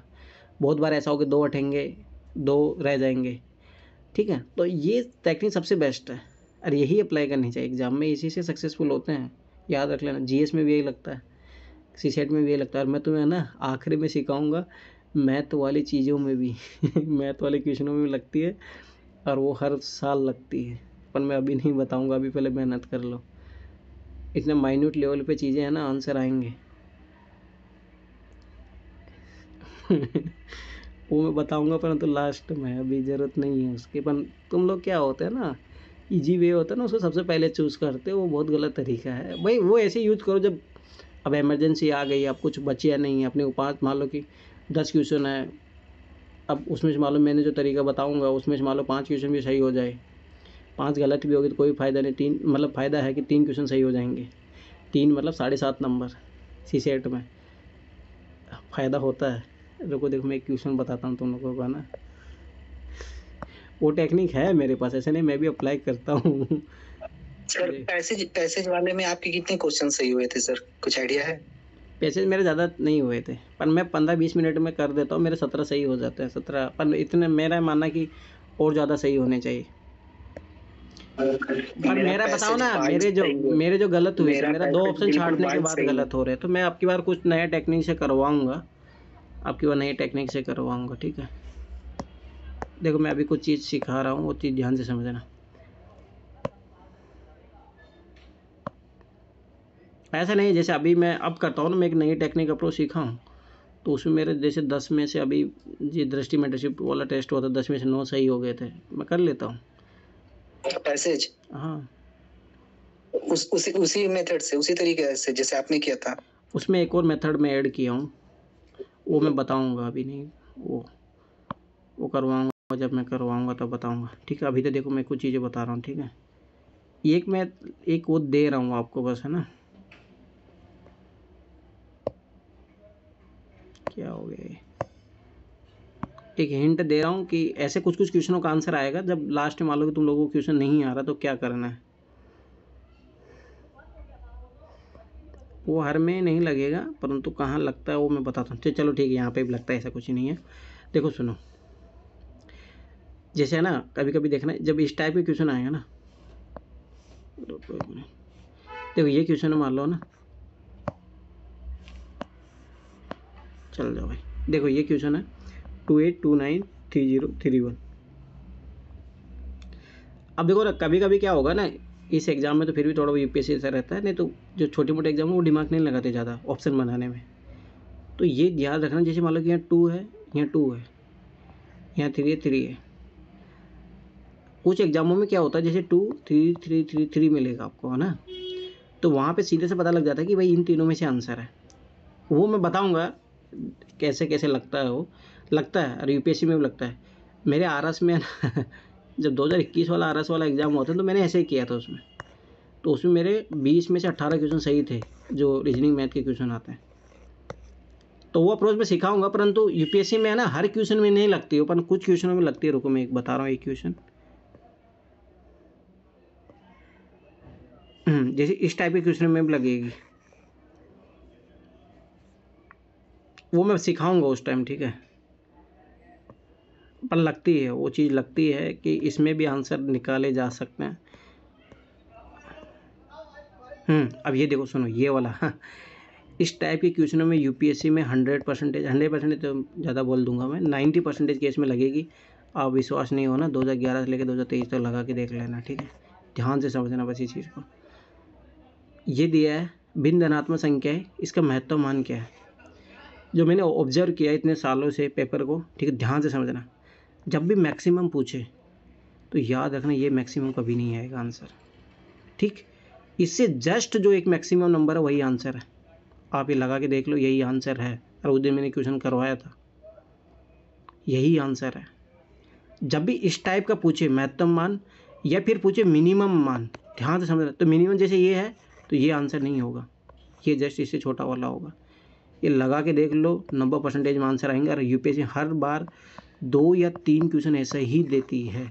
बहुत बार ऐसा होगा 2 हटेंगे, 2 रह जाएंगे, ठीक है। तो ये टेक्निक सबसे बेस्ट है और यही अप्लाई करनी चाहिए एग्जाम में, इसी से सक्सेसफुल होते हैं। याद रख लेना, जीएस में भी यही लगता है, सीसेट में भी यही लगता है। और मैं तुम्हें ना आखिरी में सिखाऊंगा मैथ वाली चीज़ों में भी मैथ वाले क्वेश्चनों में भी लगती है और वो हर साल लगती है, पर मैं अभी नहीं बताऊंगा, अभी पहले मेहनत कर लो। इतने माइन्यूट लेवल पे चीज़ें हैं ना, आंसर आएंगे वो मैं बताऊंगा, परंतु लास्ट में, अभी ज़रूरत नहीं है उसकी। पर तुम लोग क्या होते हैं ना, इजी वे होता है ना, उसको सबसे पहले चूज़ करते हो, वो बहुत गलत तरीका है भाई। वो ऐसे यूज़ करो जब अब इमरजेंसी आ गई, अब कुछ बचिया नहीं है अपने को, 5 मान लो कि 10 क्वेश्चन है, अब उसमें से मान लो मैंने जो तरीका बताऊंगा उसमें से मान लो 5 क्वेश्चन भी सही हो जाए, 5 गलत भी होगी तो कोई फ़ायदा नहीं। 3 मतलब फ़ायदा है कि 3 क्वेश्चन सही हो जाएंगे, 3 मतलब 7.5 नंबर सीसेट में फ़ायदा होता है। रुको देखो मैं एक क्वेश्चन बताता हूँ तुम लोगों को ना, वो टेक्निक है मेरे पास, ऐसे नहीं, मैं भी अप्लाई करता हूँ। सर पैसेज वाले में आपके कितने क्वेश्चन सही हुए थे सर, कुछ आइडिया है? पैसेज मेरे ज़्यादा नहीं हुए थे, पर मैं 15-20 मिनट में कर देता हूँ, मेरे 17 सही हो जाते हैं, 17। पर इतने मेरा मानना कि और ज़्यादा सही होने चाहिए। पर मेरा बताओ ना, मेरे जो गलत हुए थे, मेरा 2 ऑप्शन छांटने के बाद गलत हो रहे, तो मैं आपकी बार कुछ नया टेक्निक से करवाऊंगा, आपकी बार नई टेक्निक से करवाऊंगा, ठीक है। देखो मैं अभी कुछ चीज़ सिखा रहा हूँ, वो चीज़ ध्यान से समझना। ऐसा नहीं जैसे अभी मैं अब करता हूँ ना, मैं एक नई टेक्निक अप्रोच सीखा हूँ, तो उसमें मेरे जैसे 10 में से अभी ये दृष्टि मेंटरशिप वाला टेस्ट हुआ था, 10 में से 9 सही हो गए थे, मैं कर लेता हूँ पैसेज। हाँ, उसी मेथड से, उसी तरीके से जैसे आपने किया था। उसमें एक और मेथड में ऐड किया हूँ, वो मैं बताऊँगा अभी नहीं, वो करवाऊँगा, जब मैं करवाऊँगा तब बताऊँगा, ठीक है। अभी तो देखो मैं कुछ चीज़ें बता रहा हूँ, ठीक है। मैं एक वो दे रहा हूँ आपको बस, है ना। क्या हो गया, एक हिंट दे रहा हूँ कि ऐसे कुछ कुछ क्वेश्चनों का आंसर आएगा, जब लास्ट में मान लो कि तुम लोगों को क्वेश्चन नहीं आ रहा तो क्या करना है। वो हर में नहीं लगेगा, परंतु कहाँ लगता है वो मैं बताता हूँ। चलो ठीक है, यहाँ पे भी लगता है, ऐसा कुछ नहीं है। देखो सुनो, जैसे है ना, कभी कभी देखना जब इस टाइप के क्वेश्चन आएगा ना, देखो ये क्वेश्चन मान लो ना, चल जाओ भाई, देखो ये क्वेश्चन है 28293031। अब देखो ना, कभी कभी क्या होगा ना, इस एग्ज़ाम में तो फिर भी थोड़ा यूपीएससी ऐसा रहता है, नहीं तो जो छोटे मोटे एग्जाम है वो दिमाग नहीं लगाते ज़्यादा ऑप्शन बनाने में। तो ये ध्यान रखना, जैसे मान लो कि यहाँ 2 है, यहाँ 2 है, यहाँ 3 है, 3 है। कुछ एग्जामों में क्या होता है, जैसे 2 3 3 3 3 मिलेगा आपको, है ना, तो वहाँ पे सीधे से पता लग जाता है कि भाई इन तीनों में से आंसर है। वो मैं बताऊँगा कैसे कैसे लगता है, वो लगता है, और यूपीएससी में भी लगता है। मेरे आरएस में जब 2021 वाला आरएस वाला एग्ज़ाम होता है तो मैंने ऐसे ही किया था उसमें, तो उसमें मेरे 20 में से 18 क्वेश्चन सही थे, जो रीजनिंग मैथ के क्वेश्चन आते हैं। तो वो अप्रोच में सिखाऊंगा, परंतु यूपीएससी में है ना, हर क्वेश्चन में नहीं लगती हो, पर कुछ क्वेश्चनों में लगती है। रुको मैं एक बता रहा हूँ, एक क्वेश्चन जैसे इस टाइप के क्वेश्चन में भी लगेगी, वो मैं सिखाऊंगा उस टाइम, ठीक है। पर लगती है वो चीज़, लगती है कि इसमें भी आंसर निकाले जा सकते हैं। अब ये देखो, सुनो ये वाला इस टाइप के क्वेश्चनों में यूपीएससी में 100% तो ज़्यादा बोल दूंगा मैं, 90% केस में लगेगी। आप विश्वास नहीं हो ना, 2011 से लेकर 2023 तक लगा के देख लेना, ठीक है। ध्यान से समझना बस इस चीज़ को। ये दिया है भिन्न धनात्मक संख्या है, इसका महत्व मान क्या है, जो मैंने ऑब्जर्व किया इतने सालों से पेपर को, ठीक है। ध्यान से समझना, जब भी मैक्सिमम पूछे तो याद रखना ये मैक्सिमम कभी नहीं आएगा आंसर, ठीक। इससे जस्ट जो एक मैक्सिमम नंबर है वही आंसर है। आप ये लगा के देख लो, यही आंसर है। और उस दिन मैंने क्वेश्चन करवाया था, यही आंसर है। जब भी इस टाइप का पूछे महत्तम मान या फिर पूछे मिनिमम मान, ध्यान से समझना, तो मिनिमम जैसे ये है तो ये आंसर नहीं होगा, ये जस्ट इससे छोटा वाला होगा। ये लगा के देख लो, 90% में आंसर आएंगे। और यूपीएससी हर बार 2 या 3 क्वेश्चन ऐसा ही देती है।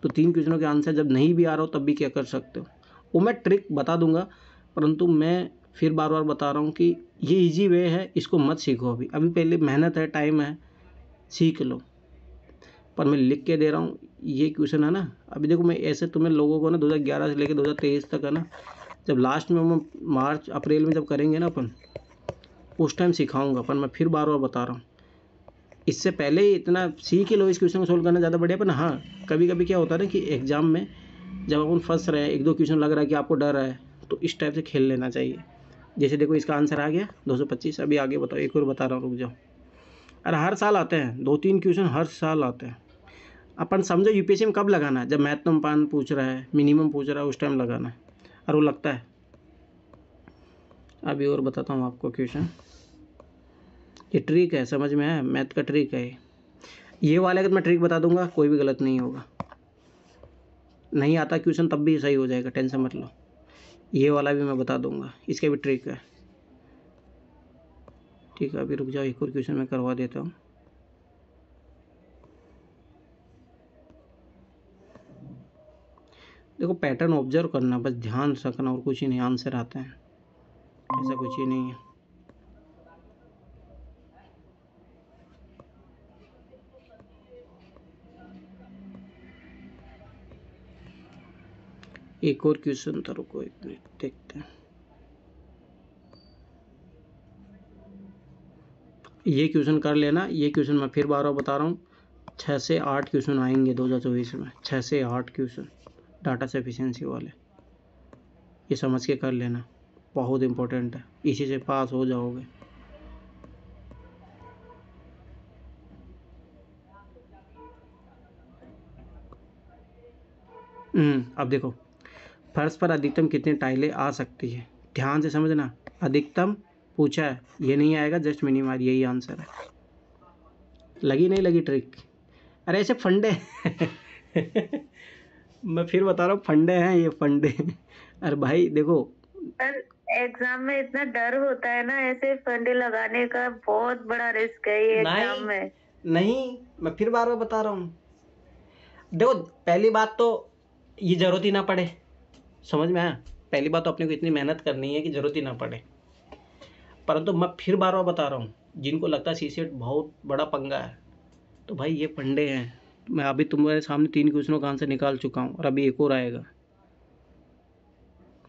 तो 3 क्वेश्चनों के आंसर जब नहीं भी आ रहा हो तब भी क्या कर सकते हो, वो मैं ट्रिक बता दूंगा। परंतु मैं फिर बार बार बता रहा हूँ कि ये इजी वे है, इसको मत सीखो अभी पहले मेहनत है, टाइम है, सीख लो। पर मैं लिख के दे रहा हूँ, ये क्वेश्चन है ना। अभी देखो, मैं ऐसे तुम्हें लोगों को ना 2011 से लेकर 2023 तक है ना, जब लास्ट में हम मार्च अप्रैल में जब करेंगे ना अपन, उस टाइम सिखाऊंगा। पर मैं फिर बार बार बता रहा हूँ, इससे पहले ही इतना सीख ही लो इस क्वेश्चन को सोल्व करना ज़्यादा बढ़िया। पर हाँ, कभी कभी क्या होता है ना कि एग्जाम में जब अपन फंस रहे हैं, 1-2 क्वेश्चन लग रहा है कि आपको डर है, तो इस टाइप से खेल लेना चाहिए। जैसे देखो, इसका आंसर आ गया 225। अभी आगे बताओ, एक और बता रहा हूँ, रुक जाओ। अरे हर साल आते हैं 2-3 क्वेश्चन, हर साल आते हैं। अपन समझो यूपीएससी में कब लगाना है, जब महत्तम मान पूछ रहा है, मिनिमम पूछ रहा है, उस टाइम लगाना है। और वो लगता है। अभी और बताता हूँ आपको क्वेश्चन, ये ट्रिक है, समझ में है, मैथ का ट्रिक है ये वाले। अगर मैं ट्रिक बता दूंगा कोई भी गलत नहीं होगा, नहीं आता क्वेश्चन तब भी सही हो जाएगा, टेंशन मत लो। ये वाला भी मैं बता दूंगा, इसके भी ट्रिक है, ठीक है। अभी रुक जाओ, एक और क्वेश्चन मैं करवा देता हूँ। देखो, पैटर्न ऑब्जर्व करना, बस ध्यान रखना, और कुछ ही नहीं, आंसर आते हैं, ऐसा कुछ ही नहीं है। एक और क्वेश्चन था, रुको एक मिनट देखते हैं। ये क्वेश्चन कर लेना, ये क्वेश्चन मैं फिर बार बार बता रहा हूँ, 6 से 8 क्वेश्चन आएंगे 2024 में, 6 से 8 क्वेश्चन डाटा सफिशिएंसी वाले। ये समझ के कर लेना, बहुत इम्पोर्टेंट है, इसी से पास हो जाओगे। अब देखो, फर्श पर अधिकतम कितनी टाइलें आ सकती है, ध्यान से समझना। अधिकतम पूछा है, ये नहीं आएगा, जस्ट मिनिमम, यही आंसर है। लगी नहीं लगी ट्रिक? अरे ऐसे फंडे मैं फिर बता रहा हूँ, फंडे हैं ये, फंडे। अरे भाई देखो, एग्जाम में इतना डर होता है ना, ऐसे फंडे लगाने का बहुत बड़ा रिस्क है ये एग्जाम में। नहीं, मैं फिर बार बार बता रहा हूँ। देखो, पहली बात तो ये जरूरत ही ना पड़े, समझ में आया। पहली बात तो अपने को इतनी मेहनत करनी है कि जरूरत ही ना पड़े। परंतु मैं फिर बार बार बता रहा हूँ, जिनको लगता है सीसेट बहुत बड़ा पंगा है, तो भाई ये फंडे हैं। मैं अभी तुम्हारे सामने 3 क्वेश्चनों का आंसर निकाल चुका हूँ, और अभी एक और आएगा,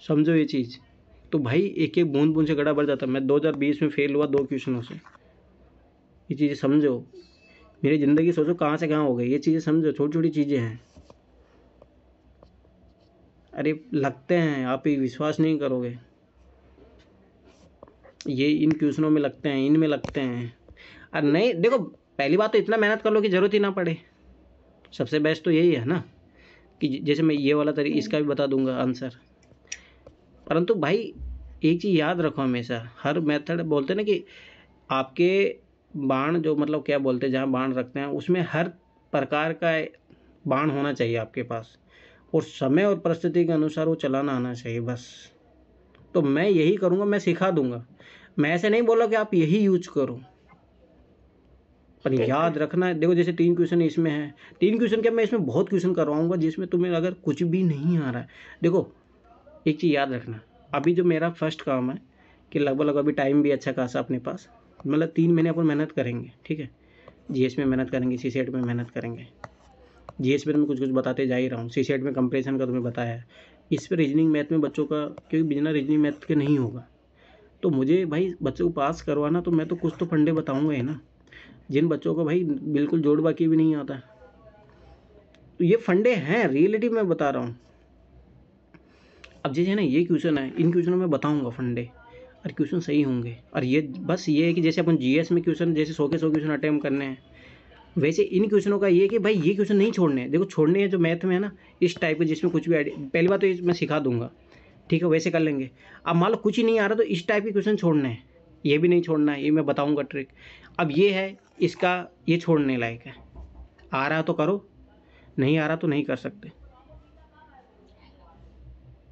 समझो ये चीज़। तो भाई एक एक बूंद बूंद से गड़ा बढ़ जाता है। मैं 2020 में फेल हुआ 2 क्वेश्चनों से, ये चीज़ें समझो। मेरी ज़िंदगी सोचो कहाँ से कहाँ हो गई, ये चीज़ें समझो, छोटी छोटी चीज़ें हैं। अरे लगते हैं, आप ही विश्वास नहीं करोगे, ये इन क्वेश्चनों में लगते हैं, इनमें लगते हैं। अरे नहीं, देखो, पहली बात तो इतना मेहनत कर लो कि ज़रूरत ही ना पड़े। सबसे बेस्ट तो यही है ना, कि जैसे मैं ये वाला तरीका, इसका भी बता दूंगा आंसर। परंतु भाई एक चीज़ याद रखो हमेशा, हर मेथड बोलते हैं ना कि आपके बाण जो, मतलब क्या बोलते हैं, जहाँ बाण रखते हैं उसमें हर प्रकार का बाण होना चाहिए आपके पास, और समय और परिस्थिति के अनुसार वो चलाना आना चाहिए बस। तो मैं यही करूँगा, मैं सिखा दूंगा। मैं ऐसे नहीं बोला कि आप यही यूज करो, पर याद रखना। देखो, जैसे 3 क्वेश्चन इसमें है, 3 क्वेश्चन क्या, मैं इसमें बहुत क्वेश्चन करवाऊंगा जिसमें तुम्हें अगर कुछ भी नहीं आ रहा है। देखो, एक चीज़ याद रखना, अभी जो मेरा फर्स्ट काम है कि लगभग अभी टाइम भी अच्छा खासा अपने पास, मतलब 3 महीने अपन मेहनत करेंगे, ठीक है। जीएस में मेहनत करेंगे, सीसेट में मेहनत करेंगे। जीएस में तो मैं कुछ कुछ बताते जा ही रहा हूँ, सीसेट में कंपैरिजन का तुम्हें बताया है। इस पर रीजनिंग मैथ में बच्चों का, क्योंकि बिना रीजनिंग मैथ के नहीं होगा, तो मुझे भाई बच्चों को पास करवाना, तो मैं तो कुछ तो फंडे बताऊँगा ही ना। जिन बच्चों को भाई बिल्कुल जोड़ बाकी भी नहीं आता, तो ये फंडे हैं, रियलिटी में बता रहा हूँ। अब जैसे ना ये क्वेश्चन है, इन क्वेश्चनों में बताऊँगा फंडे, और क्वेश्चन सही होंगे। और ये बस ये है कि जैसे अपन जीएस में क्वेश्चन जैसे 100 के 100 क्वेश्चन अटेम्प्ट करने हैं, वैसे इन क्वेश्चनों का ये है कि भाई ये क्वेश्चन नहीं छोड़ने हैं। देखो छोड़ने हैं जो मैथ में है ना, इस टाइप के जिसमें कुछ भी पहली बात तो ये मैं सिखा दूंगा, ठीक है, वैसे कर लेंगे। अब मान लो कुछ ही नहीं आ रहा तो इस टाइप के क्वेश्चन छोड़ने हैं, ये भी नहीं छोड़ना है, ये मैं बताऊंगा ट्रिक। अब ये है इसका, ये छोड़ने लायक है, आ रहा तो करो, नहीं आ रहा तो नहीं कर सकते,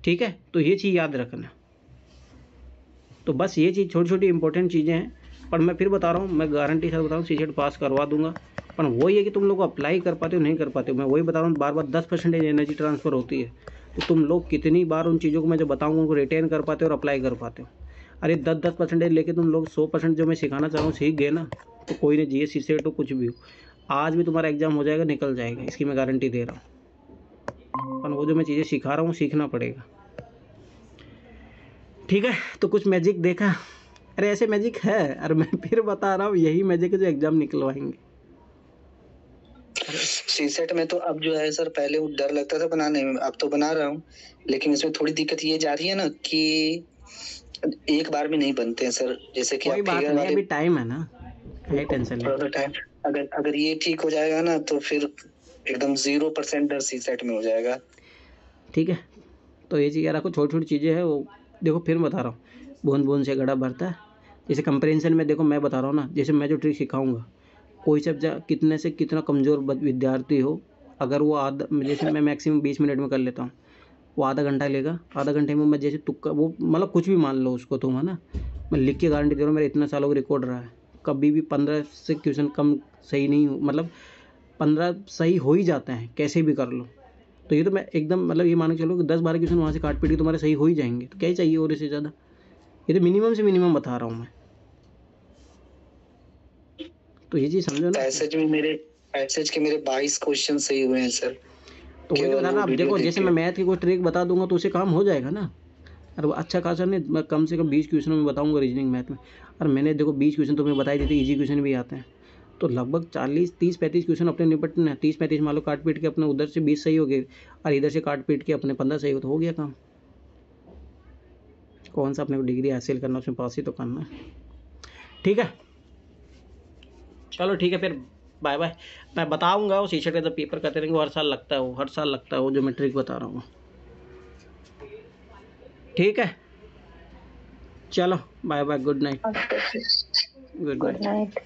ठीक है। तो ये चीज़ याद रखना। तो बस ये चीज़ छोटी छोटी इंपॉर्टेंट चीज़ें हैं, पर मैं फिर बता रहा हूँ, मैं गारंटी से बता रहा हूँ सीसेट पास करवा दूंगा। पर वही है कि तुम लोग अप्लाई कर पाते हो नहीं कर पाते हो, मैं वही बता रहा हूँ, बार बार 10% एनर्जी ट्रांसफ़र होती है। तो तुम लोग कितनी बार उन चीज़ों को मैं जो बताऊँगा उनको रिटेन कर पाते हो और अप्लाई कर पाते हो। अरे 10% लेके तुम लोग 100% जो मैं सिखाना चाह रहा हूँ सीख गए ना, तो कोई नहीं, जीएस सीसेट हो कुछ भी हो, आज भी तुम्हारा एग्जाम हो जाएगा, निकल जाएगा, इसकी मैं गारंटी दे रहा हूँ। पर वो जो मैं चीज़ें सिखा रहा हूँ सीखना पड़ेगा, ठीक है। तो कुछ मैजिक देखा, अरे ऐसे मैजिक है, अरे मैं फिर बता रहा हूँ, यही मैजिक है जो एग्जाम निकलवाएंगे। सीसेट में तो अब जो है सर, पहले वो डर लगता था बनाने में, अब तो बना रहा हूँ, लेकिन इसमें थोड़ी दिक्कत ये जा रही है ना कि एक बार में नहीं बनते हैं सर। जैसे कि कोई बात नहीं, अभी टाइम है ना, है टेंशन नहीं। टाइम, अगर ये ठीक हो जाएगा ना तो फिर एकदम 0% डर सीसेट में हो जाएगा, ठीक है। तो ये चीज़ रखो, छोटी छोटी चीज़ें हैं वो। देखो फिर बता रहा हूँ, बूंद बूंद से घड़ा भरता है। जैसे कंपैरिजन में देखो मैं बता रहा हूँ ना, जैसे मैं जो ट्रिक सिखाऊंगा, कोई सब्जेक्ट कितने से कितना कमज़ोर विद्यार्थी हो, अगर वो आधा, जैसे मैं मैक्सिमम 20 मिनट में कर लेता हूँ, वो आधा घंटा लेगा, आधा घंटे में मैं जैसे तुक्का, वो मतलब कुछ भी मान लो उसको तुम, है ना, मैं लिख के गारंटी दे रहा हूँ, मेरा इतना सालों का रिकॉर्ड रहा है, कभी भी 15 से क्वेश्चन कम सही नहीं हो, मतलब 15 सही हो ही जाते हैं, कैसे भी कर लो। तो ये तो मैं एकदम मतलब ये मान के चलो कि 10-12 क्वेश्चन वहाँ से काट पीट के तुम्हारे सही हो ही जाएंगे, तो क्या ही चाहिए और इससे ज़्यादा। ये तो मिनिमम से मिनिमम बता रहा हूँ मैं, तो ये चीज़ समझो ना। पैसेज के मेरे 22 क्वेश्चन सही हुए हैं सर। तो वही बता रहा, अब देखो जैसे मैं मैथ की कोई ट्रिक बता दूंगा तो उससे काम हो जाएगा ना। और अच्छा खासा नहीं, मैं कम से कम 20 क्वेश्चनों में बताऊंगा रीजनिंग मैथ में। और मैंने देखो 20 क्वेश्चन तुम्हें बताई देते, ईजी क्वेश्चन भी आते हैं, तो लगभग 40-30-35 क्वेश्चन अपने निपटने हैं। 30-35 मान लो काट पीट के अपने उधर से 20 सही हो गए, और इधर से काट पीट के अपने 15 सही हो गया काम। कौन सा अपने को डिग्री हासिल करना, उसमें पास ही तो करना है, ठीक है। चलो ठीक है, फिर बाय बाय। मैं बताऊंगा वो सीसेट का जब पेपर करते रहेंगे, हर साल लगता है वो, हर साल लगता है वो, जो मैं ट्रिक बता रहा हूँ, ठीक है। चलो bye bye, good night, good night.